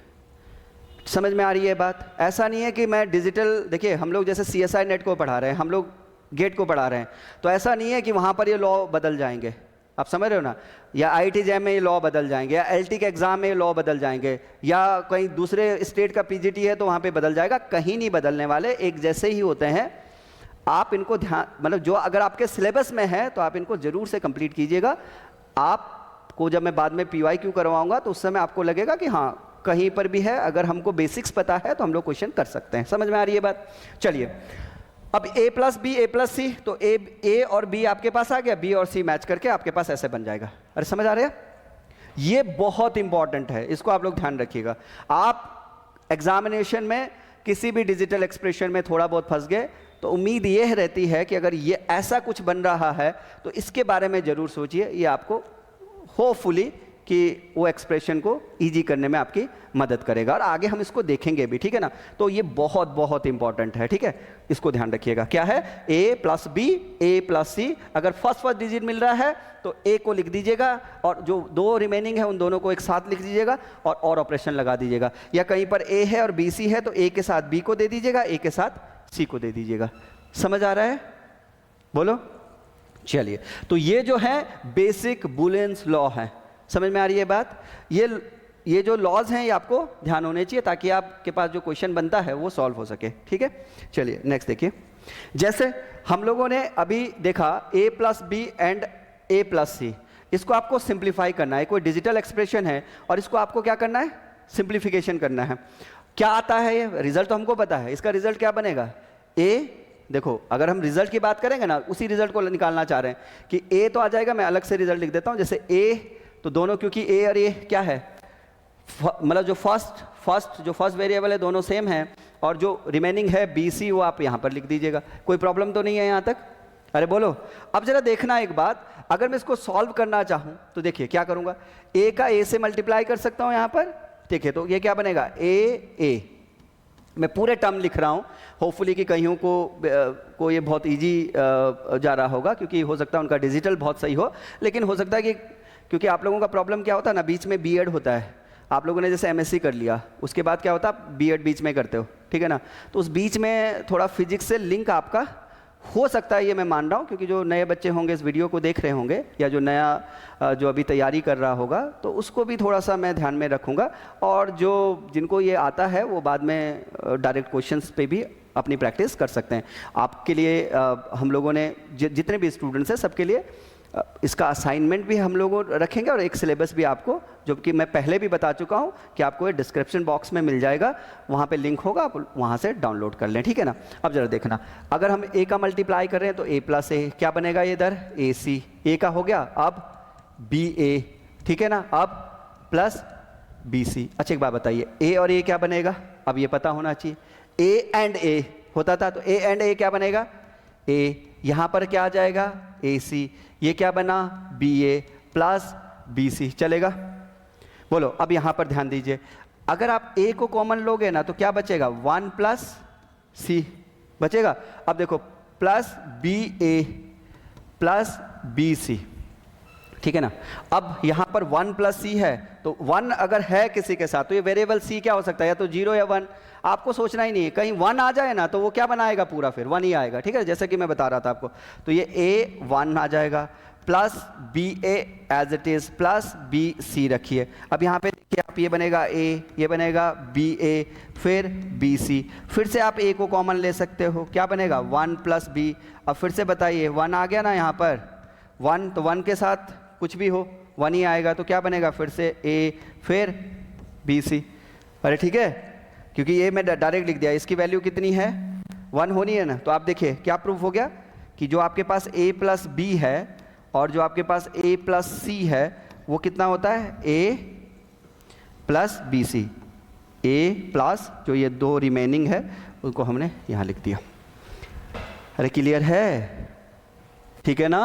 समझ में आ रही है बात। ऐसा नहीं है कि मैं डिजिटल, देखिए हम लोग जैसे CSI नेट को पढ़ा रहे हैं, हम लोग गेट को पढ़ा रहे हैं, तो ऐसा नहीं है कि वहाँ पर ये लॉ बदल जाएंगे, आप समझ रहे हो ना, या IIT जैम में ये लॉ बदल जाएंगे, या LT के एग्जाम में ये लॉ बदल जाएंगे, या कहीं दूसरे स्टेट का PGT है तो वहाँ पे बदल जाएगा, कहीं नहीं बदलने वाले, एक जैसे ही होते हैं। आप इनको ध्यान, मतलब जो अगर आपके सिलेबस में है तो आप इनको जरूर से कंप्लीट कीजिएगा। आपको जब मैं बाद में PYQ करवाऊंगा तो उस समय आपको लगेगा कि हाँ कहीं पर भी है, अगर हमको बेसिक्स पता है तो हम लोग क्वेश्चन कर सकते हैं। समझ में आ रही है बात? चलिए, अब A plus B A plus C, तो A और B आपके पास आ गया, B और C मैच करके आपके पास ऐसे बन जाएगा। अरे समझ आ रहा है? ये बहुत इंपॉर्टेंट है, इसको आप लोग ध्यान रखिएगा। आप एग्जामिनेशन में किसी भी डिजिटल एक्सप्रेशन में थोड़ा बहुत फंस गए तो उम्मीद ये रहती है कि अगर ये ऐसा कुछ बन रहा है तो इसके बारे में ज़रूर सोचिए, ये आपको होपफुली कि वो एक्सप्रेशन को इजी करने में आपकी मदद करेगा, और आगे हम इसको देखेंगे भी, ठीक है ना। तो ये बहुत बहुत इंपॉर्टेंट है, ठीक है, इसको ध्यान रखिएगा। क्या है? A plus B A plus C. अगर फर्स्ट डिजिट मिल रहा है तो A को लिख दीजिएगा, और जो दो रिमेनिंग है उन दोनों को एक साथ लिख दीजिएगा और ऑपरेशन लगा दीजिएगा। या कहीं पर A है और BC है तो A के साथ B को दे दीजिएगा, A के साथ C को दे दीजिएगा। समझ आ रहा है? बोलो। चलिए, तो ये जो है बेसिक बुलियंस लॉ है। समझ में आ रही है बात? ये जो लॉज हैं ये आपको ध्यान होने चाहिए ताकि आपके पास जो क्वेश्चन बनता है वो सॉल्व हो सके, ठीक है। चलिए नेक्स्ट देखिए, जैसे हम लोगों ने अभी देखा A plus B and A plus C, इसको आपको सिंप्लीफाई करना है। कोई डिजिटल एक्सप्रेशन है और इसको आपको क्या करना है? सिंप्लीफिकेशन करना है। क्या आता है ये रिजल्ट? तो हमको पता है, इसका रिजल्ट क्या बनेगा? A, देखो अगर हम रिजल्ट की बात करेंगे ना, उसी रिजल्ट को निकालना चाह रहे हैं कि A तो आ जाएगा, मैं अलग से रिजल्ट लिख देता हूं, जैसे A तो दोनों, क्योंकि A और A क्या है, मतलब जो फर्स्ट वेरिएबल है दोनों सेम है, और जो रिमेनिंग है BC वो आप यहाँ पर लिख दीजिएगा। कोई प्रॉब्लम तो नहीं है यहाँ तक? अरे बोलो। अब जरा देखना एक बात, अगर मैं इसको सॉल्व करना चाहूँ तो देखिए क्या करूँगा, A का A से मल्टीप्लाई कर सकता हूँ यहाँ पर, देखिए तो ये क्या बनेगा? A। मैं पूरे टर्म लिख रहा हूँ, होपफुली कि कईयों को ये बहुत इजी जा रहा होगा, क्योंकि हो सकता है उनका डिजिटल बहुत सही हो, लेकिन हो सकता है कि क्योंकि आप लोगों का प्रॉब्लम क्या होता है ना, बीच में B.Ed होता है। आप लोगों ने जैसे MSc कर लिया, उसके बाद क्या होता है, आप B.Ed बीच में करते हो, ठीक है ना। तो उस बीच में थोड़ा फिजिक्स से लिंक आपका हो सकता है, ये मैं मान रहा हूँ, क्योंकि जो नए बच्चे होंगे इस वीडियो को देख रहे होंगे, या जो नया जो अभी तैयारी कर रहा होगा, तो उसको भी थोड़ा सा मैं ध्यान में रखूँगा। और जो जिनको ये आता है वो बाद में डायरेक्ट क्वेश्चंस पे भी अपनी प्रैक्टिस कर सकते हैं। आपके लिए हम लोगों ने जितने भी स्टूडेंट्स हैं सबके लिए इसका असाइनमेंट भी हम लोग रखेंगे, और एक सिलेबस भी आपको, जो कि मैं पहले भी बता चुका हूं कि आपको ये डिस्क्रिप्शन बॉक्स में मिल जाएगा, वहां पे लिंक होगा, आप वहां से डाउनलोड कर लें, ठीक है ना। अब जरा देखना, अगर हम A का मल्टीप्लाई कर रहे हैं तो A प्लस A क्या बनेगा? ये इधर AC, A का हो गया, अब BA, ठीक है ना, अब प्लस BC। अच्छा एक बात बताइए, A और A क्या बनेगा? अब ये पता होना चाहिए। A एंड A होता था, तो A एंड A क्या बनेगा? A, यहाँ पर क्या आ जाएगा? AC, ये क्या बना? BA प्लस BC, चलेगा? बोलो। अब यहाँ पर ध्यान दीजिए, अगर आप A को कॉमन लोगे ना तो क्या बचेगा? 1 प्लस C बचेगा। अब देखो, प्लस BA प्लस BC, ठीक है ना। अब यहाँ पर 1 प्लस C है, तो 1 अगर है किसी के साथ तो ये वेरिएबल C क्या हो सकता है? या तो 0 या 1। आपको सोचना ही नहीं है, कहीं 1 आ जाए ना तो वो क्या बनाएगा? पूरा फिर 1 ही आएगा, ठीक है, जैसे कि मैं बता रहा था आपको। तो ये A 1 आ जाएगा, plus BA as it is, plus BC रखिए। अब यहाँ पे देखिए, आप ये बनेगा A, ये बनेगा BA, फिर BC, फिर से आप A को कॉमन ले सकते हो, क्या बनेगा? 1 प्लस B। अब फिर से बताइए, 1 आ गया ना यहाँ पर, 1, तो 1 के साथ कुछ भी हो 1 ही आएगा, तो क्या बनेगा? फिर से A, फिर BC। अरे ठीक है, क्योंकि ये मैं डायरेक्ट लिख दिया, इसकी वैल्यू कितनी है? 1 होनी है ना। तो आप देखिए क्या प्रूफ हो गया कि जो आपके पास A प्लस B है और जो आपके पास A प्लस C है वो कितना होता है? A plus BC। A plus जो ये दो रिमेनिंग है उनको हमने यहाँ लिख दिया। अरे क्लियर है? ठीक है ना।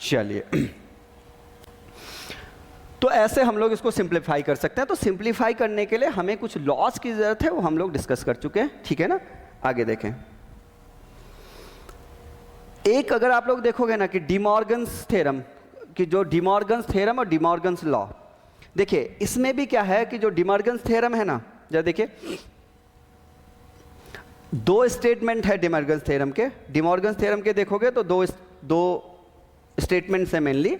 चलिए, तो ऐसे हम लोग इसको सिंप्लीफाई कर सकते हैं। तो सिंप्लीफाई करने के लिए हमें कुछ लॉस की जरूरत है, वो हम लोग डिस्कस कर चुके हैं, ठीक है ना। आगे देखें, एक अगर आप लोग देखोगे ना कि डिमॉर्गन्स थ्योरम, कि जो डिमॉर्गन्स थ्योरम और डिमॉर्गन्स लॉ, देखिए इसमें भी क्या है कि जो डिमॉर्गन्स थ्योरम है ना, जरा देखिए दो स्टेटमेंट है डिमॉर्गन्स थ्योरम के। डिमॉर्गन्स थ्योरम के देखोगे तो दो स्टेटमेंट्स हैं मेनली।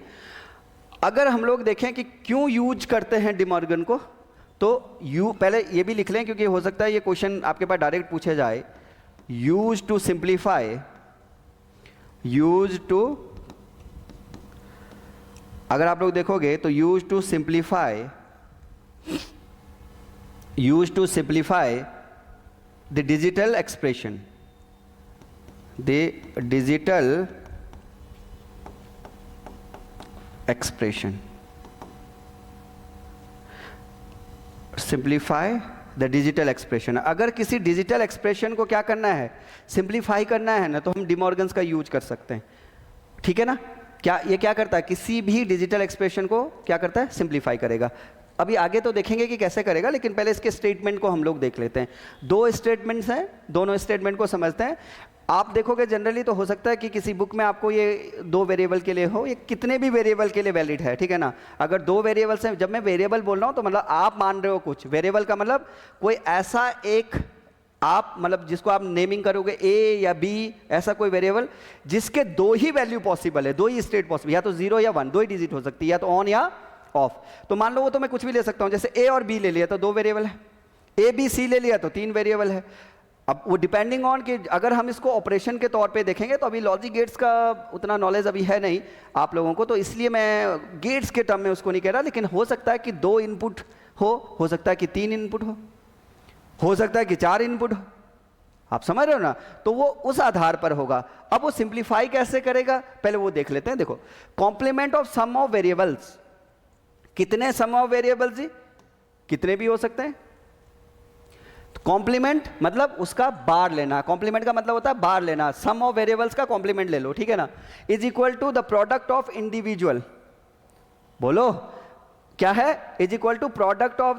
अगर हम लोग देखें कि क्यों यूज करते हैं डिमॉर्गन को, तो पहले ये भी लिख लें क्योंकि हो सकता है ये क्वेश्चन आपके पास डायरेक्ट पूछा जाए। Use to simplify, use to, अगर आप लोग देखोगे तो use to simplify, use to simplify the digital expression, the digital expression, simplify the digital expression. अगर किसी डिजिटल एक्सप्रेशन को क्या करना है, सिंप्लीफाई करना है ना, तो हम डिमॉर्गन्स का यूज कर सकते हैं, ठीक है ना। क्या ये क्या करता है, किसी भी डिजिटल एक्सप्रेशन को क्या करता है, सिंप्लीफाई करेगा। अभी आगे तो देखेंगे कि कैसे करेगा, लेकिन पहले इसके स्टेटमेंट को हम लोग देख लेते हैं। दो स्टेटमेंट्स हैं, दोनों स्टेटमेंट को समझते हैं। आप देखोगे जनरली तो हो सकता है कि किसी बुक में आपको ये दो वेरिएबल के लिए हो, ये कितने भी वेरिएबल के लिए वैलिड है, ठीक है ना। अगर दो वेरिएबल्स हैं, जब मैं वेरिएबल बोल रहा हूँ तो मतलब आप मान रहे हो कुछ, वेरिएबल का मतलब कोई ऐसा एक, आप मतलब जिसको आप नेमिंग करोगे ए या बी, ऐसा कोई वेरिएबल जिसके दो ही वैल्यू पॉसिबल है, दो ही स्टेट पॉसिबल, या तो 0 या 1, दो ही डिजिट हो सकती है, या तो ऑन या ऑफ। तो मान लो वो तो मैं कुछ भी ले सकता हूँ, जैसे ए और बी ले लिया तो दो वेरिएबल है, ए बी सी ले लिया तो 3 वेरिएबल है। अब वो डिपेंडिंग ऑन कि अगर हम इसको ऑपरेशन के तौर पे देखेंगे तो अभी लॉजिक गेट्स का उतना नॉलेज अभी है नहीं आप लोगों को, तो इसलिए मैं गेट्स के टर्म में उसको नहीं कह रहा, लेकिन हो सकता है कि 2 इनपुट हो सकता है कि 3 इनपुट हो सकता है कि 4 इनपुट हो, आप समझ रहे हो ना। तो वो उस आधार पर होगा। अब वो सिंप्लीफाई कैसे करेगा, पहले वो देख लेते हैं। देखो, complement of sum of variables, कितने सम ऑफ वेरिएबल्स जी, कितने भी हो सकते हैं। कॉम्प्लीमेंट मतलब उसका बार लेना, कॉम्प्लीमेंट का मतलब होता है बार लेना, सम ऑफ वेरिएबल्स का कॉम्प्लीमेंट ले लो, ठीक है ना। Is equal to the product of individual, बोलो क्या है, is equal to product of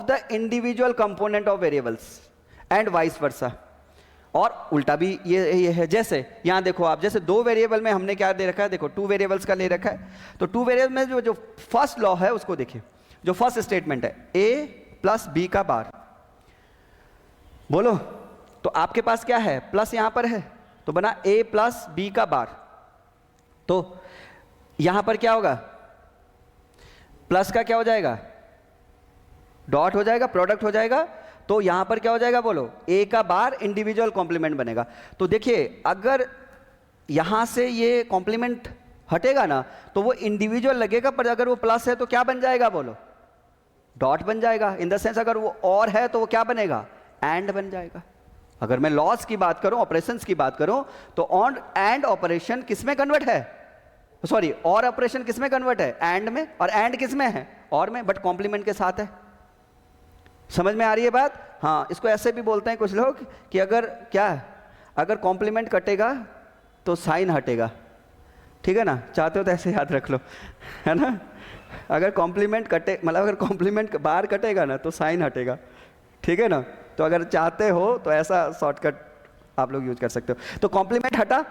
the individual component of variables and vice versa. और उल्टा भी ये है, जैसे यहां देखो आप, जैसे 2 वेरिएबल में हमने क्या दे रखा है, देखो 2 वेरिएबल्स का ले रखा है, तो 2 वेरिएबल में जो फर्स्ट लॉ है उसको देखिए, जो फर्स्ट स्टेटमेंट है ए प्लस बी का बार, बोलो तो आपके पास क्या है, प्लस यहां पर है तो बना a प्लस बी का बार, तो यहां पर क्या होगा, प्लस का क्या हो जाएगा, डॉट हो जाएगा, प्रोडक्ट हो जाएगा, तो यहां पर क्या हो जाएगा, बोलो a का बार इंडिविजुअल कॉम्प्लीमेंट बनेगा। तो देखिए अगर यहां से ये कॉम्प्लीमेंट हटेगा ना तो वो इंडिविजुअल लगेगा, पर अगर वो प्लस है तो क्या बन जाएगा, बोलो डॉट बन जाएगा। इन द सेंस अगर वो और है तो वो क्या बनेगा, एंड बन जाएगा। अगर मैं लॉस की बात करूं, ऑपरेशंस की बात करूं, तो ऑन एंड ऑपरेशन किस में कन्वर्ट है, सॉरी और ऑपरेशन किस में कन्वर्ट है, एंड में, और एंड किस में है, और में, बट कॉम्प्लीमेंट के साथ है। समझ में आ रही है बात। हाँ, इसको ऐसे भी बोलते हैं कुछ लोग कि अगर क्या है, अगर कॉम्प्लीमेंट कटेगा तो साइन हटेगा, ठीक है ना, चाहते हो तो ऐसे याद रख लो, है ना। अगर कॉम्प्लीमेंट कटे मतलब अगर कॉम्प्लीमेंट बार कटेगा ना तो साइन हटेगा, ठीक है ना। तो अगर चाहते हो तो ऐसा शॉर्टकट आप लोग यूज कर सकते हो। तो कॉम्प्लीमेंट हटा,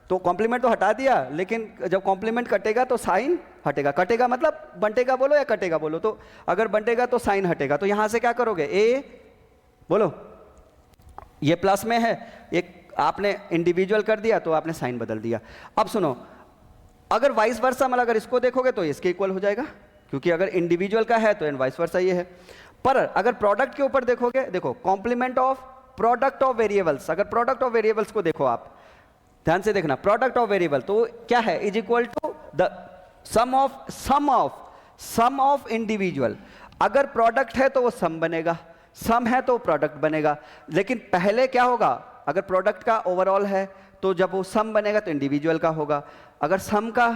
तो कॉम्प्लीमेंट तो हटा दिया, लेकिन जब कॉम्प्लीमेंट कटेगा तो साइन हटेगा। कटेगा मतलब बंटेगा बोलो या कटेगा बोलो, तो अगर बंटेगा तो साइन हटेगा। तो यहां से क्या करोगे, ए बोलो ये प्लस में है, एक आपने इंडिविजुअल कर दिया तो आपने साइन बदल दिया। अब सुनो, अगर वाइस वर्सा मतलब अगर इसको देखोगे तो इसके इक्वल हो जाएगा, क्योंकि अगर इंडिविजुअल का है तो एंड वाइस वर्सा ये है। पर अगर प्रोडक्ट के ऊपर देखोगे, देखो complement of product of variables, अगर प्रोडक्ट ऑफ वेरिएबल्स को देखो आप ध्यान से देखना, प्रोडक्ट ऑफ वेरिएबल तो क्या है, is equal to the sum of individual. अगर प्रोडक्ट है तो वो सम बनेगा, सम है तो प्रोडक्ट बनेगा। लेकिन पहले क्या होगा, अगर प्रोडक्ट का ओवरऑल है तो जब वो सम बनेगा तो इंडिविजुअल का होगा। अगर सम का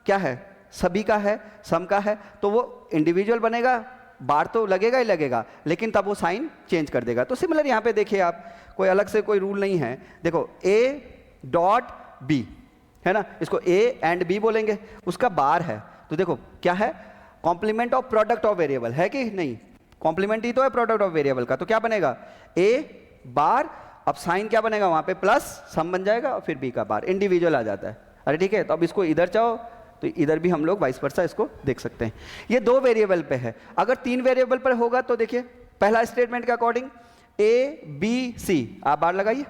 क्या है, सभी का है, सम का है, तो वो इंडिविजुअल बनेगा, बार तो लगेगा ही लगेगा, लेकिन तब वो साइन चेंज कर देगा। तो सिमिलर यहाँ पे देखिए आप, कोई अलग से कोई रूल नहीं है। देखो ए डॉट बी है ना, इसको ए एंड बी बोलेंगे, उसका बार है, तो देखो क्या है, complement of product of variable है कि नहीं, कॉम्प्लीमेंट ही तो है प्रोडक्ट ऑफ वेरिएबल का, तो क्या बनेगा ए बार, अब साइन क्या बनेगा वहां पे, प्लस सम बन जाएगा और फिर बी का बार, इंडिविजुअल आ जाता है। अरे ठीक है, तो अब इसको इधर चाहो तो इधर भी हम लोग वाइस वर्सा इसको देख सकते हैं। ये 2 वेरिएबल पे है। अगर 3 वेरिएबल पर होगा तो देखिए पहला स्टेटमेंट के अकॉर्डिंग ए बी सी, आप बार लगाइए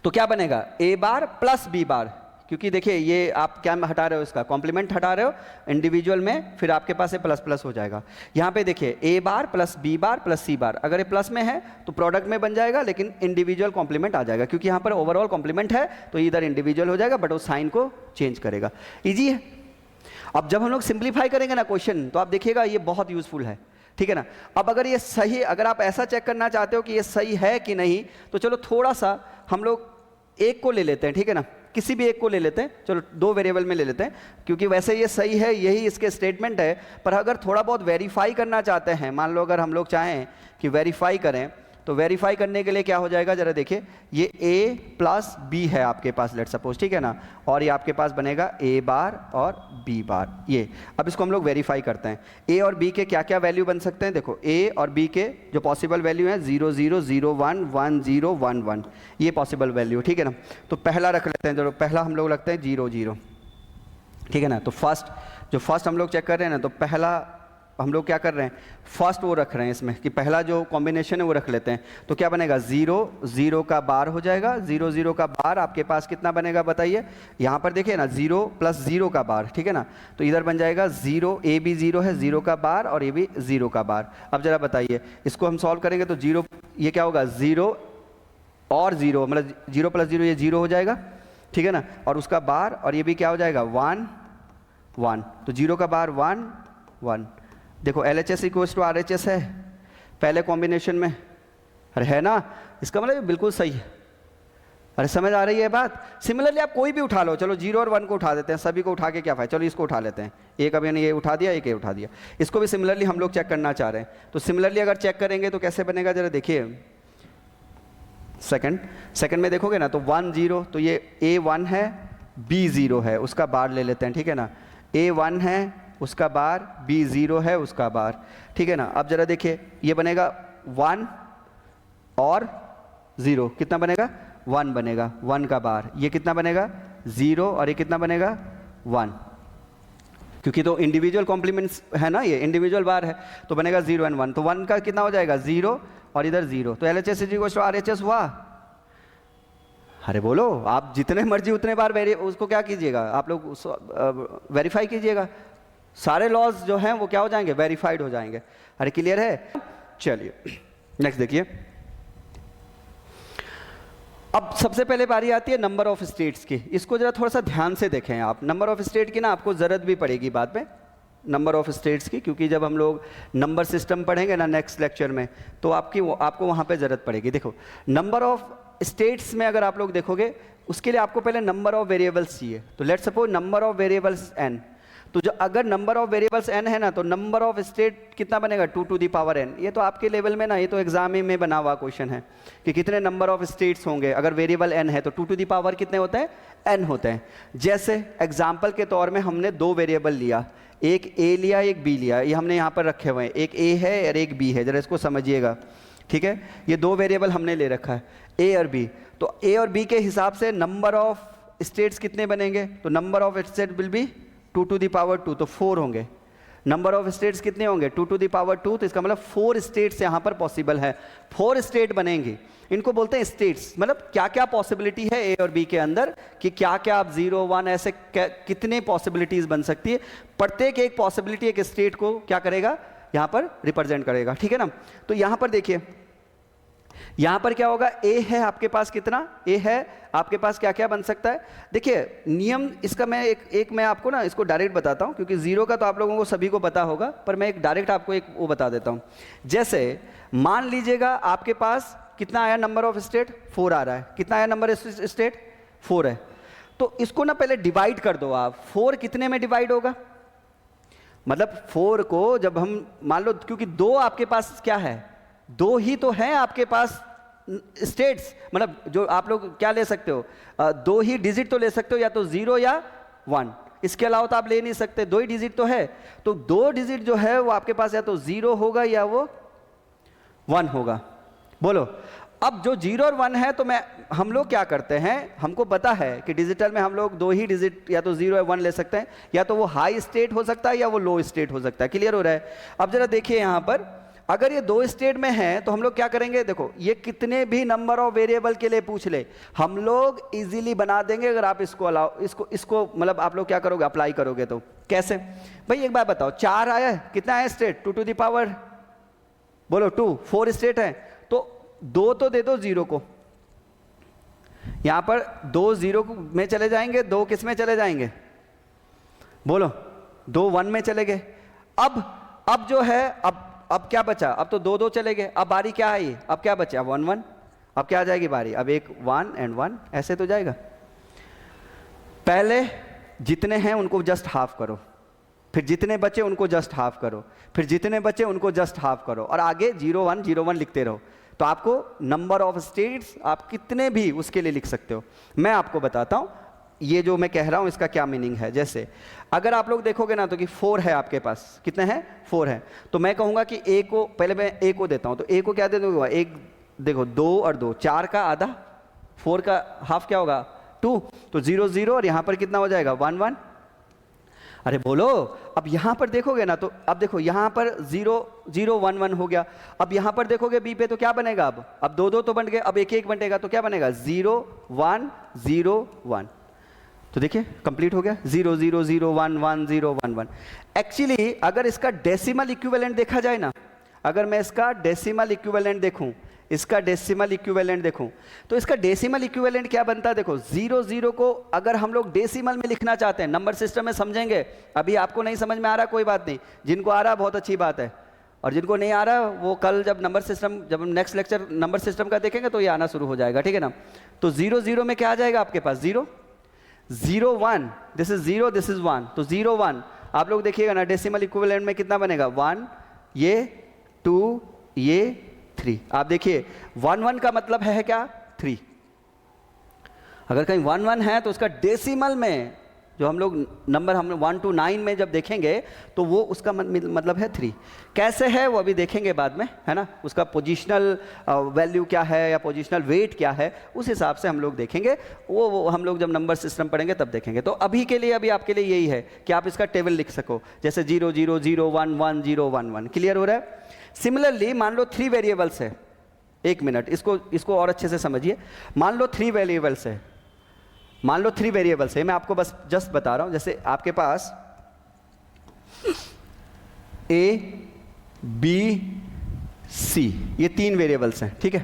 तो क्या बनेगा, ए बार प्लस बी बार, क्योंकि देखिए ये आप क्या हटा रहे हो, इसका कॉम्प्लीमेंट हटा रहे हो इंडिविजुअल में, फिर आपके पास ये प्लस प्लस हो जाएगा। यहाँ पे देखिए ए बार प्लस बी बार प्लस सी बार, अगर ये प्लस में है तो प्रोडक्ट में बन जाएगा, लेकिन इंडिविजुअल कॉम्प्लीमेंट आ जाएगा, क्योंकि यहाँ पर ओवरऑल कॉम्प्लीमेंट है तो इधर इंडिविजुअल हो जाएगा, बट वो साइन को चेंज करेगा। ईजी है। अब जब हम लोग सिंप्लीफाई करेंगे ना क्वेश्चन, तो आप देखिएगा ये बहुत यूजफुल है, ठीक है ना। अब अगर ये सही, अगर आप ऐसा चेक करना चाहते हो कि ये सही है कि नहीं, तो चलो थोड़ा सा हम लोग एक को ले लेते हैं, ठीक है ना, किसी भी एक को ले लेते हैं, चलो 2 वेरिएबल में ले लेते हैं, क्योंकि वैसे ये सही है, यही इसके स्टेटमेंट है। पर अगर थोड़ा बहुत वेरीफाई करना चाहते हैं, मान लो अगर हम लोग चाहें कि वेरीफाई करें, तो वेरीफाई करने के लिए क्या हो जाएगा जरा देखिए, ये a प्लस बी है आपके पास, लेट सपोज, ठीक है ना, और ये आपके पास बनेगा a बार और b बार। ये अब इसको हम लोग वेरीफाई करते हैं, a और b के क्या क्या वैल्यू बन सकते हैं। देखो a और b के जो पॉसिबल वैल्यू हैं 0 0 0 1 1 0 1 1, ये पॉसिबल वैल्यू, ठीक है ना। तो पहला रख लेते हैं, जो पहला हम लोग रखते हैं 0 0, ठीक है ना। तो फर्स्ट हम लोग चेक कर रहे हैं ना, तो पहला हम लोग क्या कर रहे हैं, फर्स्ट वो रख रहे हैं इसमें कि पहला जो कॉम्बिनेशन है वो रख लेते हैं। तो क्या बनेगा, 0 0 का बार हो जाएगा, 0 0 का बार आपके पास कितना बनेगा बताइए। यहाँ पर देखिए ना 0 प्लस 0 का बार, ठीक है ना, तो इधर बन जाएगा 0, ए भी 0 है, 0 का बार और ये भी 0 का बार। अब जरा बताइए इसको हम सॉल्व करेंगे तो 0, ये क्या होगा 0 और 0, मतलब 0 प्लस 0 ये 0 हो जाएगा, ठीक है ना, और उसका बार और ये भी क्या हो जाएगा 1 1, तो 0 का बार 1 1। देखो LHS इक्वल्स टू RHS है पहले कॉम्बिनेशन में, अरे है ना, इसका मतलब बिल्कुल सही है। अरे समझ आ रही है बात। सिमिलरली आप कोई भी उठा लो, चलो 0 और 1 को उठा देते हैं, सभी को उठा के क्या फायदा, चलो इसको उठा लेते हैं, एक अभी ये उठा दिया, एक ये उठा दिया, इसको भी सिमिलरली हम लोग चेक करना चाह रहे हैं। तो सिमिलरली अगर चेक करेंगे तो कैसे बनेगा जरा देखिए, सेकंड में देखोगे ना तो 1 0, तो ये A 1 है B 0 है, उसका बार ले लेते हैं, ठीक है ना, A 1 है उसका बार, B 0 है उसका बार, ठीक है ना। अब जरा देखिए ये बनेगा 1 और 0, कितना बनेगा 1 बनेगा, 1 का बार, ये कितना बनेगा 0 और ये कितना बनेगा 1, क्योंकि तो इंडिविजुअल कॉम्प्लीमेंट्स है ना, ये इंडिविजुअल बार है, तो बनेगा 0 एंड 1, तो 1 का कितना हो जाएगा 0 और इधर 0, तो LHS इक्वल्स टू RHS हुआ। अरे बोलो, आप जितने मर्जी उतने बार उसको क्या कीजिएगा, आप लोग वेरीफाई कीजिएगा, सारे लॉज जो हैं वो क्या हो जाएंगे, वेरीफाइड हो जाएंगे। अरे क्लियर है। चलिए नेक्स्ट देखिए, अब सबसे पहले बारी आती है नंबर ऑफ स्टेट्स की। इसको जरा थोड़ा सा ध्यान से देखें आप, नंबर ऑफ स्टेट की ना आपको ज़रूरत भी पड़ेगी बाद में, नंबर ऑफ स्टेट्स की, क्योंकि जब हम लोग नंबर सिस्टम पढ़ेंगे ना नेक्स्ट लेक्चर में, तो आपको वहाँ पे ज़रूरत पड़ेगी। देखो नंबर ऑफ स्टेट्स में अगर आप लोग देखोगे, उसके लिए आपको पहले नंबर ऑफ वेरिएबल्स चाहिए। तो let's suppose number of variables n, तो जो अगर नंबर ऑफ वेरिएबल्स n है ना, तो नंबर ऑफ स्टेट कितना बनेगा 2 टू द पावर n। ये तो आपके लेवल में ना, ये तो एग्जाम में बना हुआ क्वेश्चन है कि कितने नंबर ऑफ स्टेट्स होंगे अगर वेरिएबल n है, तो 2 टू द पावर कितने होते हैं, n होते हैं। जैसे एग्जाम्पल के तौर में हमने 2 वेरिएबल लिया, एक a लिया एक b लिया, ये हमने यहाँ पर रखे हुए हैं, एक a है और एक b है, जरा इसको समझिएगा, ठीक है। ये 2 वेरिएबल हमने ले रखा है a और b, तो a और b के हिसाब से नंबर ऑफ स्टेट्स कितने बनेंगे, तो number of state will be 2 to the power 2, तो 4 होंगे। नंबर ऑफ स्टेट्स कितने होंगे 2 टू द पावर 2, तो इसका मतलब 4 स्टेट्स यहाँ पर पॉसिबल है, 4 स्टेट बनेंगे। इनको बोलते हैं स्टेट्स, मतलब क्या क्या पॉसिबिलिटी है ए और बी के अंदर, कि क्या क्या आप 0 1 ऐसे कितने पॉसिबिलिटीज बन सकती है। प्रत्येक एक पॉसिबिलिटी एक स्टेट को क्या करेगा, यहाँ पर रिप्रेजेंट करेगा, ठीक है ना। तो यहाँ पर देखिए, यहाँ पर क्या होगा, ए है आपके पास, कितना ए है आपके पास, क्या क्या बन सकता है। देखिए नियम इसका मैं एक मैं आपको ना इसको डायरेक्ट बताता हूँ, क्योंकि 0 का तो आप लोगों को सभी को पता होगा, पर मैं एक डायरेक्ट आपको एक वो बता देता हूँ। जैसे मान लीजिएगा आपके पास कितना आया नंबर ऑफ स्टेट, 4 आ रहा है, कितना आया नंबर स्टेट 4 है, तो इसको ना पहले डिवाइड कर दो आप, 4 कितने में डिवाइड होगा, मतलब 4 को जब हम मान लो, क्योंकि 2 आपके पास क्या है, 2 ही तो हैं आपके पास स्टेट्स, मतलब जो आप लोग क्या ले सकते हो, 2 ही डिजिट तो ले सकते हो, या तो 0 या 1, इसके अलावा तो आप ले नहीं सकते, 2 ही डिजिट तो है। तो 2 डिजिट जो है वो आपके पास या तो 0 होगा या वो 1 होगा। बोलो अब जो 0 और 1 है, तो हम लोग क्या करते हैं, हमको पता है कि डिजिटल में हम लोग 2 ही डिजिट या तो 0 या 1 ले सकते हैं, या तो वो हाई स्टेट हो सकता है या वो लो स्टेट हो सकता है। क्लियर हो रहा है। अब जरा देखिए यहाँ पर अगर ये दो स्टेट में है तो हम लोग क्या करेंगे, देखो ये कितने भी नंबर ऑफ वेरिएबल के लिए पूछ ले हम लोग इजीली बना देंगे, अगर आप इसको अलाउ इसको मतलब आप लोग क्या करोगे, अप्लाई करोगे तो कैसे। भाई एक बात बताओ, 4 आया है, कितना है स्टेट, 2 टू द पावर बोलो 2, 4 स्टेट है, तो 2 तो दे दो 0 को, यहां पर 2 0 में चले जाएंगे, 2 किस में चले जाएंगे, बोलो 2 1 में चले गए। अब जो है अब क्या बचा, अब तो 2 2 चले गए, अब बारी क्या है ये, अब क्या बचा 1 1, अब क्या आ जाएगी बारी, अब एक 1 and 1 ऐसे तो जाएगा। पहले जितने हैं उनको जस्ट हाफ करो, फिर जितने बचे उनको जस्ट हाफ करो, फिर जितने बचे उनको जस्ट हाफ करो, और आगे 0 1 0 1 लिखते रहो। तो आपको नंबर ऑफ स्टेट्स आप कितने भी उसके लिए लिख सकते हो। मैं आपको बताता हूं ये जो मैं कह रहा हूं इसका क्या मीनिंग है। जैसे अगर आप लोग देखोगे ना तो कि 4 है आपके पास, कितने हैं 4 है, तो मैं कहूंगा कि ए को, पहले मैं ए को देता हूं, तो ए को क्या दे दूंगा, एक देखो 2 और 2, 4 का आधा, 4 का हाफ क्या होगा 2, तो 0 0 और यहां पर कितना हो जाएगा 1 1। अरे बोलो, अब यहां पर देखोगे ना तो अब देखो यहां पर 0 0 1 1 हो गया, अब यहां पर देखोगे बी पे तो क्या बनेगा, अब 2 2 तो बन गए, अब 1 1 बनेगा, तो क्या बनेगा 0 1 0 1। तो देखिए कंप्लीट हो गया, 0 0 0 1 1 0 1 1। एक्चुअली अगर इसका डेसिमल इक्विवेलेंट देखा जाए ना, अगर मैं इसका डेसिमल इक्विवेलेंट देखूं, इसका डेसिमल इक्विवेलेंट देखूं, तो इसका डेसिमल इक्विवेलेंट क्या बनता है, देखो 0 0 को अगर हम लोग डेसिमल में लिखना चाहते हैं, नंबर सिस्टम में समझेंगे, अभी आपको नहीं समझ में आ रहा कोई बात नहीं, जिनको आ रहा बहुत अच्छी बात है, और जिनको नहीं आ रहा वो कल जब नंबर सिस्टम, जब हम नेक्स्ट लेक्चर नंबर सिस्टम का देखेंगे तो ये आना शुरू हो जाएगा, ठीक है ना। तो 0 0 में क्या आ जाएगा आपके पास 0 0 1, दिस इज 0 दिस इज 1, तो 0 1 आप लोग देखिएगा ना, डेसिमल इक्विवेलेंट में कितना बनेगा 1, ये 2, ये 3। आप देखिए 1 1 का मतलब है क्या 3, अगर कहीं 1 1 है तो उसका डेसिमल में जो हम लोग नंबर हम 1 to 9 में जब देखेंगे तो वो उसका मतलब है 3। कैसे है वो अभी देखेंगे बाद में, है ना, उसका पोजिशनल वैल्यू क्या है या पोजिशनल वेट क्या है उस हिसाब से हम लोग देखेंगे, वो हम लोग जब नंबर सिस्टम पढ़ेंगे तब देखेंगे। तो अभी के लिए, अभी आपके लिए यही है कि आप इसका टेबल लिख सको, जैसे 0 0 0 1 1 0 1 1। क्लियर हो रहा है। सिमिलरली मान लो 3 वेरिएबल्स है, 1 मिनट इसको और अच्छे से समझिए। मान लो 3 वेरिएबल्स है, मान लो 3 वेरिएबल्स है, मैं आपको बस जस्ट बता रहा हूं। जैसे आपके पास ए बी सी ये 3 वेरिएबल्स हैं, ठीक है।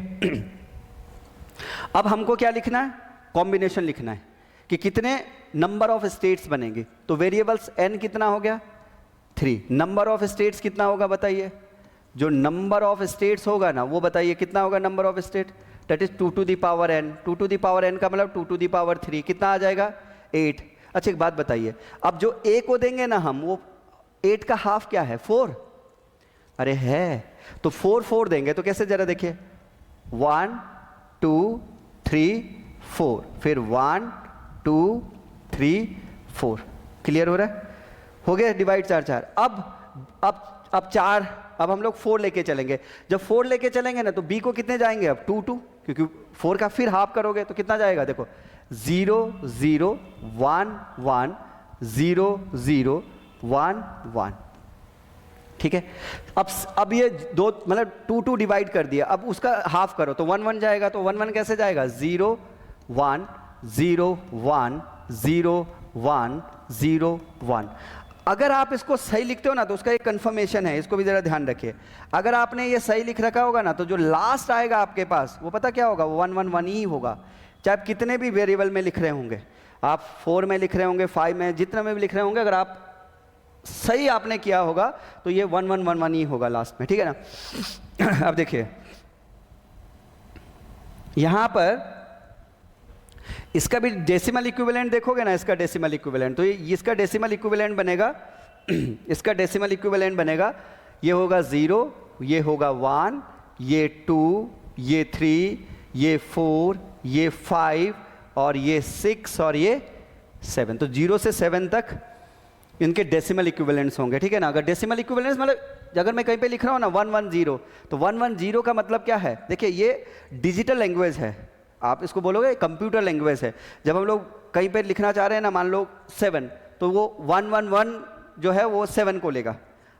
अब हमको क्या लिखना है, कॉम्बिनेशन लिखना है कि कितने नंबर ऑफ स्टेट्स बनेंगे। तो वेरिएबल्स n कितना हो गया 3, नंबर ऑफ स्टेट्स कितना होगा बताइए, जो नंबर ऑफ स्टेट्स होगा ना वो बताइए कितना होगा number of state, that is 2 to the power n। 2 to the power n का मतलब 2 to the power 3, कितना आ जाएगा 8। अच्छा एक बात बताइए, अब जो a को देंगे ना हम, वो 8 का हाफ क्या है 4, अरे है, तो 4 4 देंगे तो कैसे, जरा देखिए 1 2 3 4, फिर 1 2 3 4। क्लियर हो रहा है, हो गया डिवाइड 4 4। अब 4, अब हम लोग 4 लेके चलेंगे। जब 4 लेके चलेंगे ना तो b को कितने जाएंगे अब 2 2, क्योंकि 4 का फिर हाफ करोगे तो कितना जाएगा, देखो 0 0 1 1 0 0 1 1, ठीक है। अब ये दो मतलब 2 2 डिवाइड कर दिया, अब उसका हाफ करो तो 1 1 जाएगा, तो 1 1 कैसे जाएगा 0 1 0 1 0 1 0 1। अगर आप इसको सही लिखते हो ना तो उसका एक कंफर्मेशन है, इसको भी जरा ध्यान रखिए। अगर आपने ये सही लिख रखा होगा ना तो जो लास्ट आएगा आपके पास वो पता क्या होगा, वो 1 1 1 ही होगा, चाहे आप कितने भी वेरिएबल में लिख रहे होंगे, आप 4 में लिख रहे होंगे, 5 में, जितने में भी लिख रहे होंगे, अगर आप सही आपने किया होगा तो ये 1 1 1 1 ही होगा लास्ट में, ठीक है ना। अब देखिए यहां पर इसका भी डेसिमल इक्विवेलेंट देखोगे ना, इसका डेसिमल इक्विवेलेंट, तो इसका डेसिमल इक्विवेलेंट बनेगा इसका डेसिमल इक्विवेलेंट बनेगा, ये होगा 0, ये होगा 1, ये 2, ये 3, ये 4, ये 5 और ये 6 और ये 7। तो 0 से 7 तक इनके डेसिमल इक्विवेलेंट्स होंगे, ठीक है ना। अगर डेसिमल इक्विवेलेंट्स मतलब अगर मैं कहीं पे लिख रहा हूँ ना 1 1 0, तो 1 1 0 का मतलब क्या है, देखिए ये डिजिटल लैंग्वेज है, आप इसको बोलोगे कंप्यूटर लैंग्वेज है। जब हम लोग कहीं पे लिखना चाह रहे हैं ना, मान लो 7, तो वो 1 1 1 जो है वो 7 को लेगा,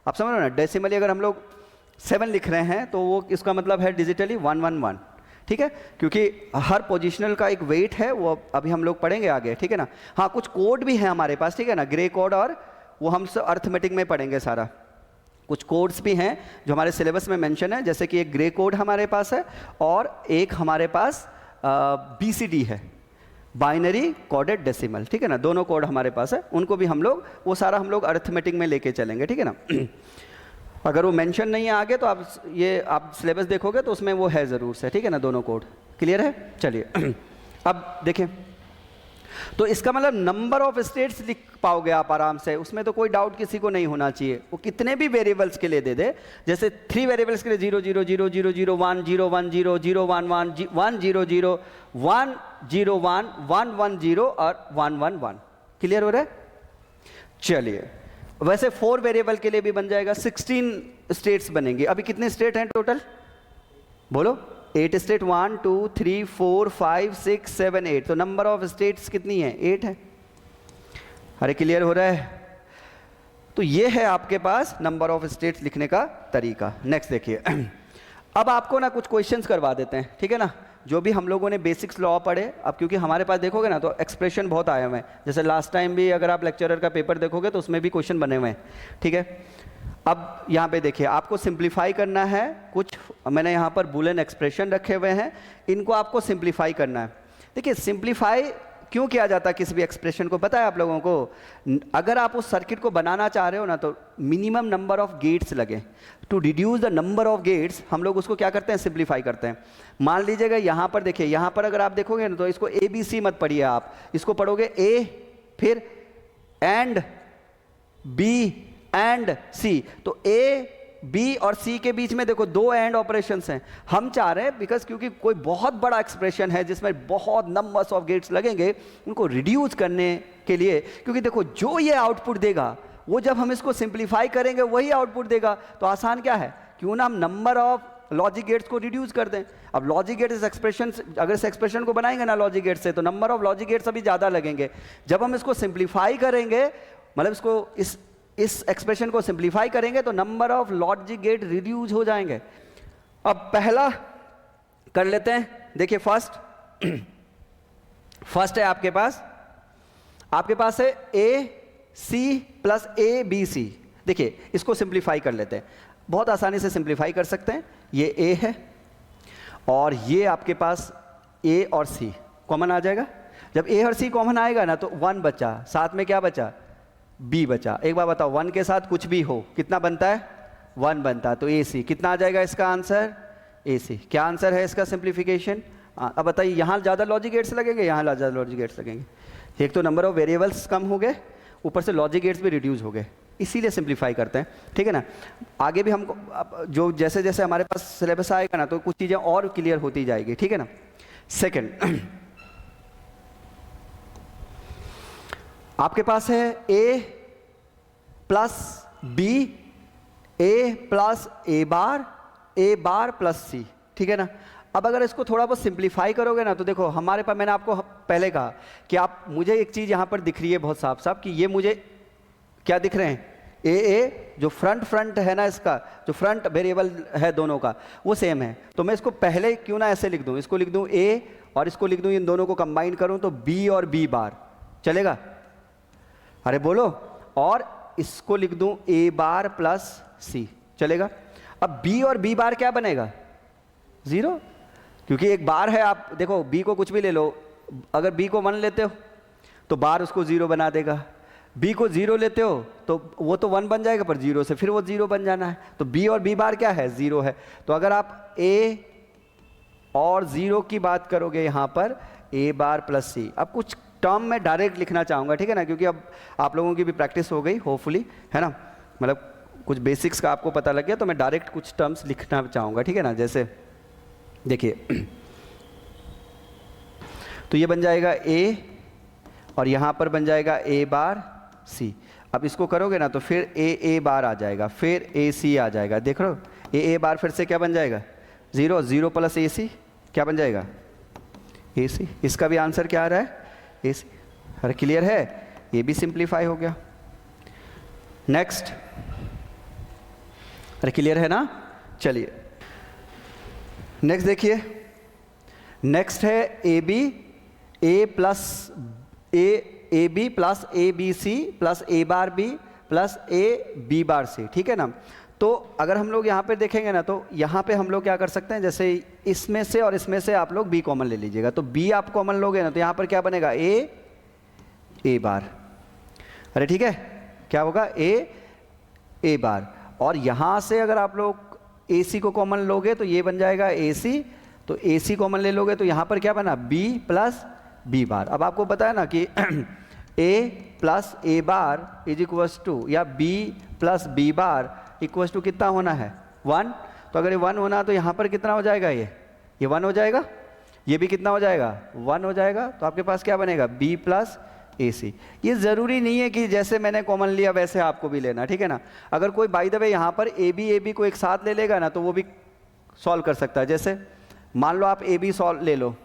आप समझ रहे हो ना। डेसिमली अगर हम लोग 7 लिख रहे हैं तो वो इसका मतलब है डिजिटली 111, ठीक है, क्योंकि हर पोजिशनल का एक वेट है, वो अभी हम लोग पढ़ेंगे आगे, ठीक है ना। हाँ, कुछ कोड भी है हमारे पास, ठीक है ना, ग्रे कोड, और वो हम अर्थमेटिक में पढ़ेंगे सारा। कुछ कोड्स भी हैं जो हमारे सिलेबस में मेंशन है, जैसे कि एक ग्रे कोड हमारे पास है और एक हमारे पास BCD है, बाइनरी कोडेड डेसिमल, ठीक है ना, दोनों कोड हमारे पास है। उनको भी हम लोग, वो सारा हम लोग अर्थमेटिक में लेके चलेंगे, ठीक है ना। अगर वो मेंशन नहीं है आगे तो आप सिलेबस देखोगे तो उसमें वो है ज़रूर से, ठीक है ना, दोनों कोड। क्लियर है? चलिए अब देखें, तो इसका मतलब नंबर ऑफ स्टेट्स लिख पाओगे आप आराम से, उसमें तो कोई डाउट किसी को नहीं होना चाहिए। वो कितने भी वेरिएबल्स के लिए दे दे, जैसे 3 वेरिएबल्स के लिए 0 0 0 0 0 1 0 1 0 0 1 1 1 0 0 1 0 1 1 1 0 और 1 1 1। क्लियर हो रहा है? चलिए, वैसे 4 वेरिएबल के लिए भी बन जाएगा, 16 स्टेट्स बनेंगे। अभी कितने स्टेट हैं टोटल? बोलो। 8 स्टेट, 1 2 3 4 5 6 7 8। तो नंबर ऑफ स्टेट्स कितनी है? 8 है। अरे क्लियर हो रहा है? तो ये है आपके पास नंबर ऑफ स्टेट्स लिखने का तरीका। नेक्स्ट देखिए, अब आपको ना कुछ क्वेश्चंस करवा देते हैं, ठीक है ना, जो भी हम लोगों ने बेसिक्स लॉ पढ़े। अब क्योंकि हमारे पास देखोगे ना तो एक्सप्रेशन बहुत आए हुए हैं, जैसे लास्ट टाइम भी अगर आप लेक्चरर का पेपर देखोगे तो उसमें भी क्वेश्चन बने हुए हैं, ठीक है। अब यहाँ पे देखिए, आपको सिंप्लीफाई करना है। कुछ मैंने यहाँ पर बूलियन एक्सप्रेशन रखे हुए हैं, इनको आपको सिंप्लीफाई करना है। देखिए, सिंप्लीफाई क्यों किया जाता है किसी भी एक्सप्रेशन को, पता है आप लोगों को? अगर आप उस सर्किट को बनाना चाह रहे हो ना तो मिनिमम नंबर ऑफ गेट्स लगे। To reduce the number of gates हम लोग उसको क्या करते हैं? सिंप्लीफाई करते हैं। मान लीजिएगा यहाँ पर देखिए, यहाँ पर अगर आप देखोगे ना तो इसको ABC मत पढ़िए आप, इसको पढ़ोगे A, फिर एंड B एंड C। तो A, B और C के बीच में देखो 2 एंड ऑपरेशंस हैं। हम चाह रहे हैं बिकॉज क्योंकि कोई बहुत बड़ा एक्सप्रेशन है जिसमें बहुत नंबर्स ऑफ गेट्स लगेंगे, उनको रिड्यूस करने के लिए, क्योंकि देखो जो ये आउटपुट देगा वो जब हम इसको सिंप्लीफाई करेंगे वही आउटपुट देगा। तो आसान क्या है, क्यों ना हम नंबर ऑफ लॉजिक गेट्स को रिड्यूस कर दें। अब लॉजिक गेट इस एक्सप्रेशन, अगर इस एक्सप्रेशन को बनाएंगे ना लॉजिक गेट से, तो नंबर ऑफ लॉजिक गेट्स अभी ज़्यादा लगेंगे। जब हम इसको सिंप्लीफाई करेंगे, मतलब इसको इस एक्सप्रेशन को सिंप्लीफाई करेंगे तो number of logic get reduce हो जाएंगे। अब पहला कर लेते हैं। देखिए फर्स्ट है आपके पास है AC प्लस ABC। देखिए इसको सिंप्लीफाई कर लेते हैं, बहुत आसानी से सिंप्लीफाई कर सकते हैं। ये A है और ये आपके पास A और C कॉमन आ जाएगा। जब A और C कॉमन आएगा ना तो 1 बचा, साथ में क्या बचा? B बचा। एक बार बताओ, 1 के साथ कुछ भी हो कितना बनता है? 1 बनता है। तो AC कितना आ जाएगा इसका आंसर? AC। क्या आंसर है इसका सिंप्लीफिकेशन? अब बताइए, यहाँ ज़्यादा लॉजिक गेट्स लगेंगे, यहाँ ज़्यादा लॉजिक गेट्स लगेंगे। एक तो नंबर ऑफ वेरिएबल्स कम हो गए, ऊपर से लॉजिक गेट्स भी रिड्यूस हो गए, इसीलिए सिंप्लीफाई करते हैं, ठीक है ना। आगे भी हमको जो जैसे जैसे हमारे पास सिलेबस आएगा ना तो कुछ चीज़ें और क्लियर होती जाएगी, ठीक है ना। सेकंड, आपके पास है A plus B, A plus A bar plus C, ठीक है ना। अब अगर इसको थोड़ा बहुत सिंप्लीफाई करोगे ना तो देखो हमारे पास, मैंने आपको पहले कहा कि आप, मुझे एक चीज़ यहाँ पर दिख रही है बहुत साफ साफ कि ये मुझे क्या दिख रहे हैं? A जो फ्रंट है ना, इसका जो फ्रंट वेरिएबल है दोनों का वो सेम है। तो मैं इसको पहले क्यों ना ऐसे लिख दूँ, इसको लिख दूँ A और इसको लिख दूँ, इन दोनों को कंबाइन करूँ तो B और B बार, चलेगा? अरे बोलो। और इसको लिख दूं A बार प्लस C, चलेगा? अब B और B बार क्या बनेगा? 0, क्योंकि एक बार है। आप देखो B को कुछ भी ले लो, अगर B को 1 लेते हो तो बार उसको 0 बना देगा, B को 0 लेते हो तो वो तो 1 बन जाएगा, पर 0 से फिर वो 0 बन जाना है। तो B और B बार क्या है? 0 है। तो अगर आप A और 0 की बात करोगे यहाँ पर A बार प्लस C, अब कुछ टर्म में डायरेक्ट लिखना चाहूँगा, ठीक है ना, क्योंकि अब आप लोगों की भी प्रैक्टिस हो गई होपफुली, है ना, मतलब कुछ बेसिक्स का आपको पता लग गया, तो मैं डायरेक्ट कुछ टर्म्स लिखना चाहूँगा, ठीक है ना। जैसे देखिए, तो ये बन जाएगा A और यहाँ पर बन जाएगा A बार C। अब इसको करोगे ना तो फिर A बार आ जाएगा, फिर AC आ जाएगा। देख रहे हो, A बार फिर से क्या बन जाएगा? 0, 0 प्लस AC क्या बन जाएगा? AC। इसका भी आंसर क्या आ रहा है? AC। अरे क्लियर है, ये भी सिंप्लीफाई हो गया। नेक्स्ट, अरे क्लियर है ना। चलिए नेक्स्ट देखिए, नेक्स्ट है A B plus A B C plus A bar B plus A B bar C, ठीक है ना। तो अगर हम लोग यहाँ पे देखेंगे ना, तो यहाँ पे हम लोग क्या कर सकते हैं, जैसे इसमें से और इसमें से आप लोग बी कॉमन ले लीजिएगा, तो बी आप कॉमन लोगे ना, तो यहाँ पर क्या बनेगा, ए बार। अरे ठीक है, क्या होगा, ए बार। और यहाँ से अगर आप लोग ए सी को कॉमन लोगे तो ये बन जाएगा ए सी, तो ए सी कॉमन ले लोगे तो यहाँ पर क्या बना, बी प्लस बी बार। अब आपको पता है ना कि A plus A bar is equals to, या B plus B bar equals to कितना होना है, 1। तो अगर ये 1 होना तो यहाँ पर कितना हो जाएगा, ये 1 हो जाएगा, ये भी कितना हो जाएगा, 1 हो जाएगा। तो आपके पास क्या बनेगा, बी प्लस ए सी। ये ज़रूरी नहीं है कि जैसे मैंने कॉमन लिया वैसे आपको भी लेना, ठीक है ना। अगर कोई बाय द वे यहाँ पर ए बी को एक साथ ले लेगा ना, तो वो भी सॉल्व कर सकता है। जैसे मान लो आप ए बी सॉल्व ले लो,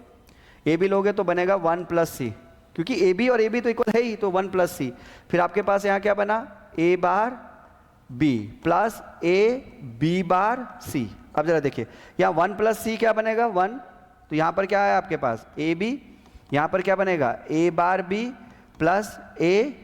ए बी लोगे तो बनेगा 1 प्लस सी, क्योंकि ए बी और ए बी तो इक्वल है ही, तो 1 प्लस सी। फिर आपके पास यहाँ क्या बना, A bar B plus A B bar C. अब जरा देखिए यहाँ 1 प्लस सी क्या बनेगा, 1। तो यहाँ पर क्या है आपके पास, ए बी, यहाँ पर क्या बनेगा, A bar B plus A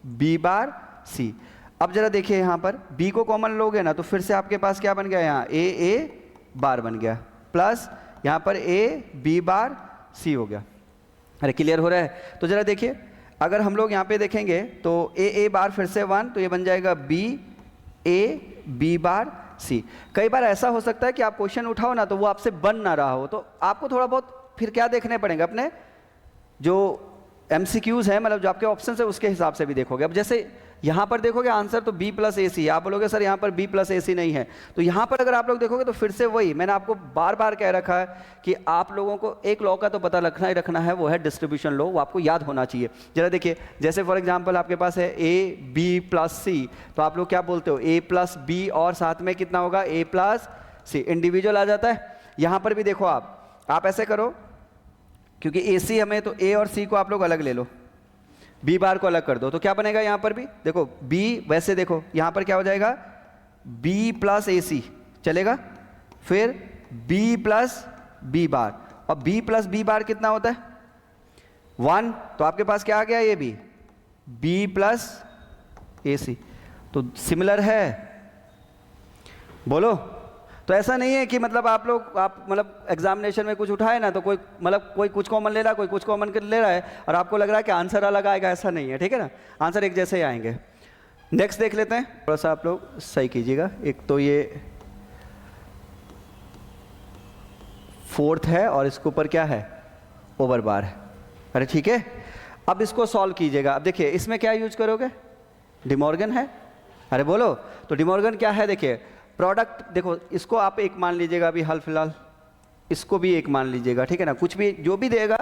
B bar C. अब जरा देखिए यहाँ पर b को कॉमन लोगे ना, तो फिर से आपके पास क्या बन गया, यहाँ ए बार बन गया, प्लस यहाँ पर ए बी बार सी हो गया। अरे क्लियर हो रहा है। तो जरा देखिए अगर हम लोग यहाँ पे देखेंगे तो ए बार फिर से 1, तो ये बन जाएगा बी ए बी बार सी। कई बार ऐसा हो सकता है कि आप क्वेश्चन उठाओ ना तो वो आपसे बन ना रहा हो, तो आपको थोड़ा बहुत फिर क्या देखने पड़ेंगे, अपने जो MCQs है, मतलब जो आपके ऑप्शन है उसके हिसाब से भी देखोगे। अब जैसे यहाँ पर देखोगे आंसर तो B प्लस ए सी, आप बोलोगे सर यहाँ पर B प्लस ए सी नहीं है, तो यहाँ पर अगर आप लोग देखोगे तो फिर से वही मैंने आपको बार बार कह रखा है कि आप लोगों को एक लॉ का तो पता रखना ही रखना है, वो है डिस्ट्रीब्यूशन लॉ, वो आपको याद होना चाहिए। जरा देखिए जैसे फॉर एग्जाम्पल आपके पास है ए बी प्लस सी, तो आप लोग क्या बोलते हो, ए प्लस बी और साथ में कितना होगा, ए प्लस सी, इंडिविजुअल आ जाता है। यहाँ पर भी देखो आप ऐसे करो, क्योंकि ए सी हमें, तो ए और सी को आप लोग अलग ले लो, बी बार को अलग कर दो, तो क्या बनेगा यहाँ पर भी देखो बी, वैसे देखो यहाँ पर क्या हो जाएगा, बी प्लस ए सी चलेगा, फिर बी प्लस बी बार, और बी प्लस बी बार कितना होता है, 1। तो आपके पास क्या आ गया, ये बी प्लस ए सी। तो सिमिलर है, बोलो। तो ऐसा नहीं है कि मतलब आप मतलब एग्जामिनेशन में कुछ उठाए ना, तो कोई कुछ कॉमन ले रहा है, कोई कुछ कॉमन ले रहा है, और आपको लग रहा है कि आंसर अलग आएगा, ऐसा नहीं है, ठीक है ना। आंसर एक जैसे ही आएंगे। नेक्स्ट देख लेते हैं, थोड़ा सा आप लोग सही कीजिएगा। एक तो ये 4th है और इसके ऊपर क्या है, ओवर बार है। अरे ठीक है, अब इसको सॉल्व कीजिएगा। अब देखिए इसमें क्या यूज करोगे, डिमॉर्गन है। अरे बोलो, तो डिमॉर्गन क्या है, देखिए प्रोडक्ट, देखो इसको आप एक मान लीजिएगा अभी हाल फिलहाल, इसको भी एक मान लीजिएगा, ठीक है ना। कुछ भी जो भी देगा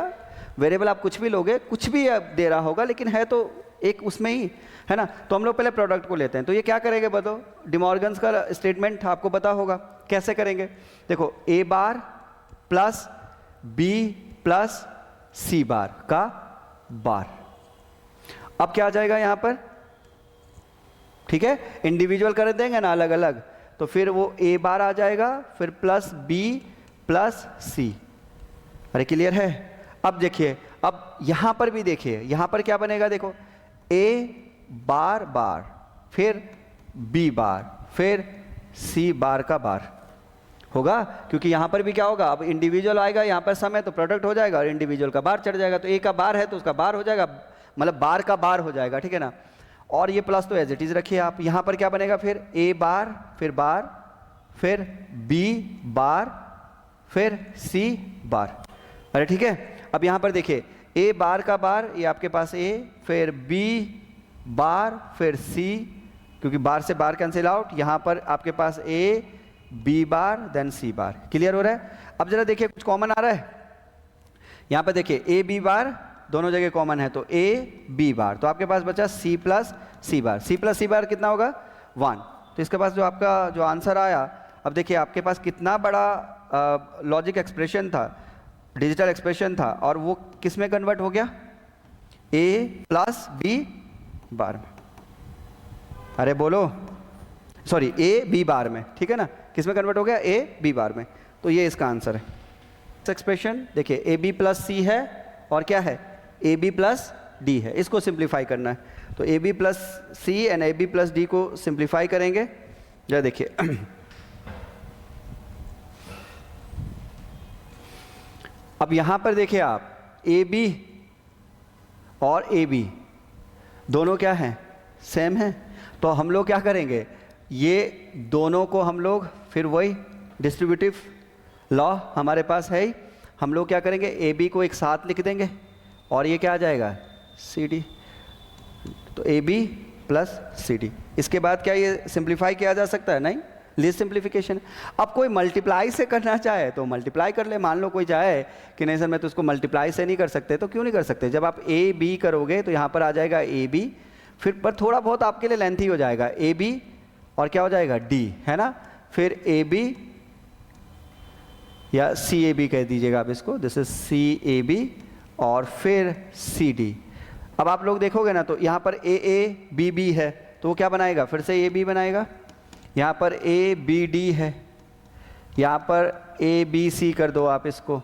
वेरिएबल, आप कुछ भी लोगे, कुछ भी दे रहा होगा, लेकिन है तो एक उसमें ही है ना। तो हम लोग पहले प्रोडक्ट को लेते हैं। तो ये क्या करेंगे बताओ, डिमॉर्गन्स का स्टेटमेंट आपको पता होगा, कैसे करेंगे। देखो ए बार प्लस बी प्लस सी बार का बार, अब क्या आ जाएगा यहाँ पर, ठीक है, इंडिविजुअल कर देंगे ना अलग अलग, तो फिर वो ए बार आ जाएगा, फिर प्लस बी प्लस सी। अरे क्लियर है। अब देखिए, अब यहां पर भी देखिए, यहां पर क्या बनेगा, देखो ए बार बार, फिर बी बार, फिर सी बार का बार होगा, क्योंकि यहां पर भी क्या होगा, अब इंडिविजुअल आएगा, यहां पर सम है तो प्रोडक्ट हो जाएगा, और इंडिविजुअल का बार चढ़ जाएगा। तो ए का बार है तो उसका बार हो जाएगा, मतलब बार का बार हो जाएगा, ठीक है ना। और ये प्लस तो एज इट इज रखिए आप। यहाँ पर क्या बनेगा, फिर ए बार, फिर बी बार, फिर सी बार। अरे ठीक है। अब यहाँ पर देखिए ए बार का बार, ये आपके पास ए, फिर बी बार, फिर सी, क्योंकि बार से बार कैंसिल आउट, यहाँ पर आपके पास A B bar then C bar. Clear हो रहा है। अब जरा देखिए कुछ कॉमन आ रहा है, यहाँ पर देखिए ए बी बार दोनों जगह कॉमन है, तो ए बी बार, तो आपके पास बचा सी प्लस सी बार। सी प्लस सी बार कितना होगा, 1। तो इसके पास जो आपका जो आंसर आया, अब देखिए आपके पास कितना बड़ा लॉजिक एक्सप्रेशन था, डिजिटल एक्सप्रेशन था, और वो किस में कन्वर्ट हो गया, ए प्लस बी बार में। अरे बोलो, सॉरी ए बी बार में, ठीक है ना, किस में कन्वर्ट हो गया, ए बी बार में। तो ये इसका आंसर है। एक्सप्रेशन देखिए ए बी प्लस सी है और क्या है, ए बी प्लस डी है। इसको सिंप्लीफाई करना है, तो A B plus C and A B plus D को सिंप्लीफाई करेंगे। जरा देखिए अब यहां पर देखिए आप ए बी और ए बी दोनों क्या हैं, सेम हैं। तो हम लोग क्या करेंगे, ये दोनों को हम लोग फिर वही डिस्ट्रीब्यूटिव लॉ हमारे पास है ही, हम लोग क्या करेंगे, ए बी को एक साथ लिख देंगे और ये क्या आ जाएगा, सी डी। तो A B plus C D. इसके बाद क्या ये सिंप्लीफाई किया जा सकता है, नहीं, लीस्ट सिंप्लीफिकेशन। अब कोई मल्टीप्लाई से करना चाहे तो मल्टीप्लाई कर ले। मान लो कोई चाहे कि नहीं सर मैं तो इसको मल्टीप्लाई से नहीं कर सकते, तो क्यों नहीं कर सकते, जब आप ए बी करोगे तो यहाँ पर आ जाएगा ए बी, फिर पर थोड़ा बहुत आपके लिए लेंथी हो जाएगा, ए बी और क्या हो जाएगा, डी, है ना। फिर ए बी या सी ए बी कह दीजिएगा आप इसको, this is C A B और फिर सी डी। अब आप लोग देखोगे ना तो यहाँ पर ए बी बी है तो वो क्या बनाएगा, फिर से ए बी बनाएगा। यहाँ पर ए बी डी है, यहाँ पर ए बी सी कर दो आप इसको,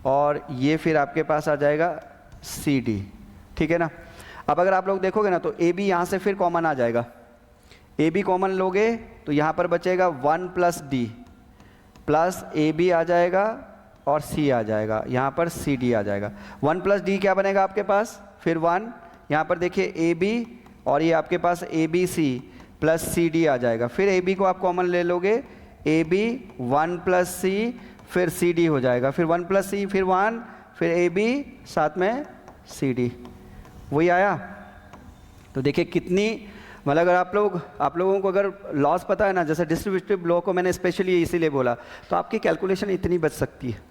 और ये फिर आपके पास आ जाएगा सी डी, ठीक है ना। अब अगर आप लोग देखोगे ना तो ए बी यहाँ से फिर कॉमन आ जाएगा, ए बी कॉमन लोगे तो यहाँ पर बचेगा 1 plus D plus A B आ जाएगा और सी आ जाएगा, यहाँ पर सी डी आ जाएगा। 1 प्लस डी क्या बनेगा आपके पास, फिर 1, यहाँ पर देखिए ए बी और ये आपके पास A B C plus C D आ जाएगा। फिर ए बी को आप कॉमन ले लोगे, ए बी 1 प्लस सी फिर सी डी हो जाएगा, फिर 1 प्लस सी फिर 1 फिर ए बी साथ में सी डी, वही आया। तो देखिए कितनी, मतलब अगर आप लोगों को अगर लॉस पता है ना, जैसे डिस्ट्रीब्यूटिव लॉ को मैंने स्पेशली इसीलिए बोला, तो आपकी कैलकुलेशन इतनी बच सकती है,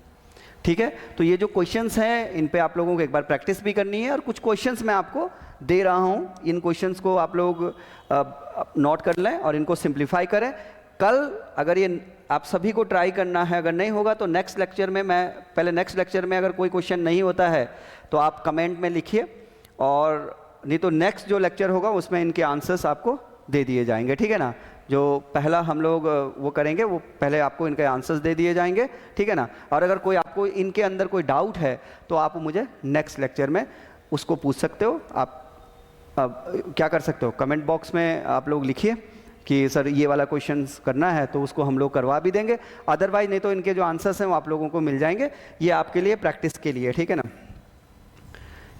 ठीक है। तो ये जो क्वेश्चंस हैं इन पे आप लोगों को एक बार प्रैक्टिस भी करनी है, और कुछ क्वेश्चंस मैं आपको दे रहा हूँ, इन क्वेश्चंस को आप लोग नोट कर लें और इनको सिंप्लीफाई करें। कल अगर ये आप सभी को ट्राई करना है, अगर नहीं होगा तो नेक्स्ट लेक्चर में नेक्स्ट लेक्चर में अगर कोई क्वेश्चन नहीं होता है तो आप कमेंट में लिखिए, और नहीं तो नेक्स्ट जो लेक्चर होगा उसमें इनके आंसर्स आपको दे दिए जाएंगे, ठीक है ना। जो पहला हम लोग वो करेंगे वो पहले आपको इनके आंसर्स दे दिए जाएंगे, ठीक है ना। और अगर कोई आपको इनके अंदर कोई डाउट है तो आप मुझे नेक्स्ट लेक्चर में उसको पूछ सकते हो। आप क्या कर सकते हो, कमेंट बॉक्स में आप लोग लिखिए कि सर ये वाला क्वेश्चंस करना है, तो उसको हम लोग करवा भी देंगे। अदरवाइज नहीं तो इनके जो आंसर्स हैं वो आप लोगों को मिल जाएंगे। ये आपके लिए प्रैक्टिस के लिए, ठीक है ना,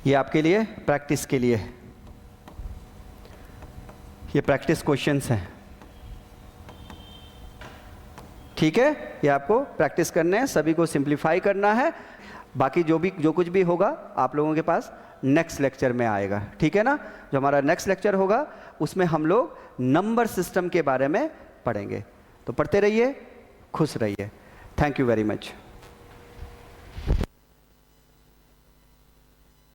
ये आपके लिए प्रैक्टिस के लिए, ये प्रैक्टिस क्वेश्चंस हैं, ठीक है। ये आपको प्रैक्टिस करने हैं, सभी को सिंप्लीफाई करना है। बाकी जो कुछ भी होगा आप लोगों के पास नेक्स्ट लेक्चर में आएगा, ठीक है ना। जो हमारा नेक्स्ट लेक्चर होगा उसमें हम लोग नंबर सिस्टम के बारे में पढ़ेंगे। तो पढ़ते रहिए, खुश रहिए। Thank you very much.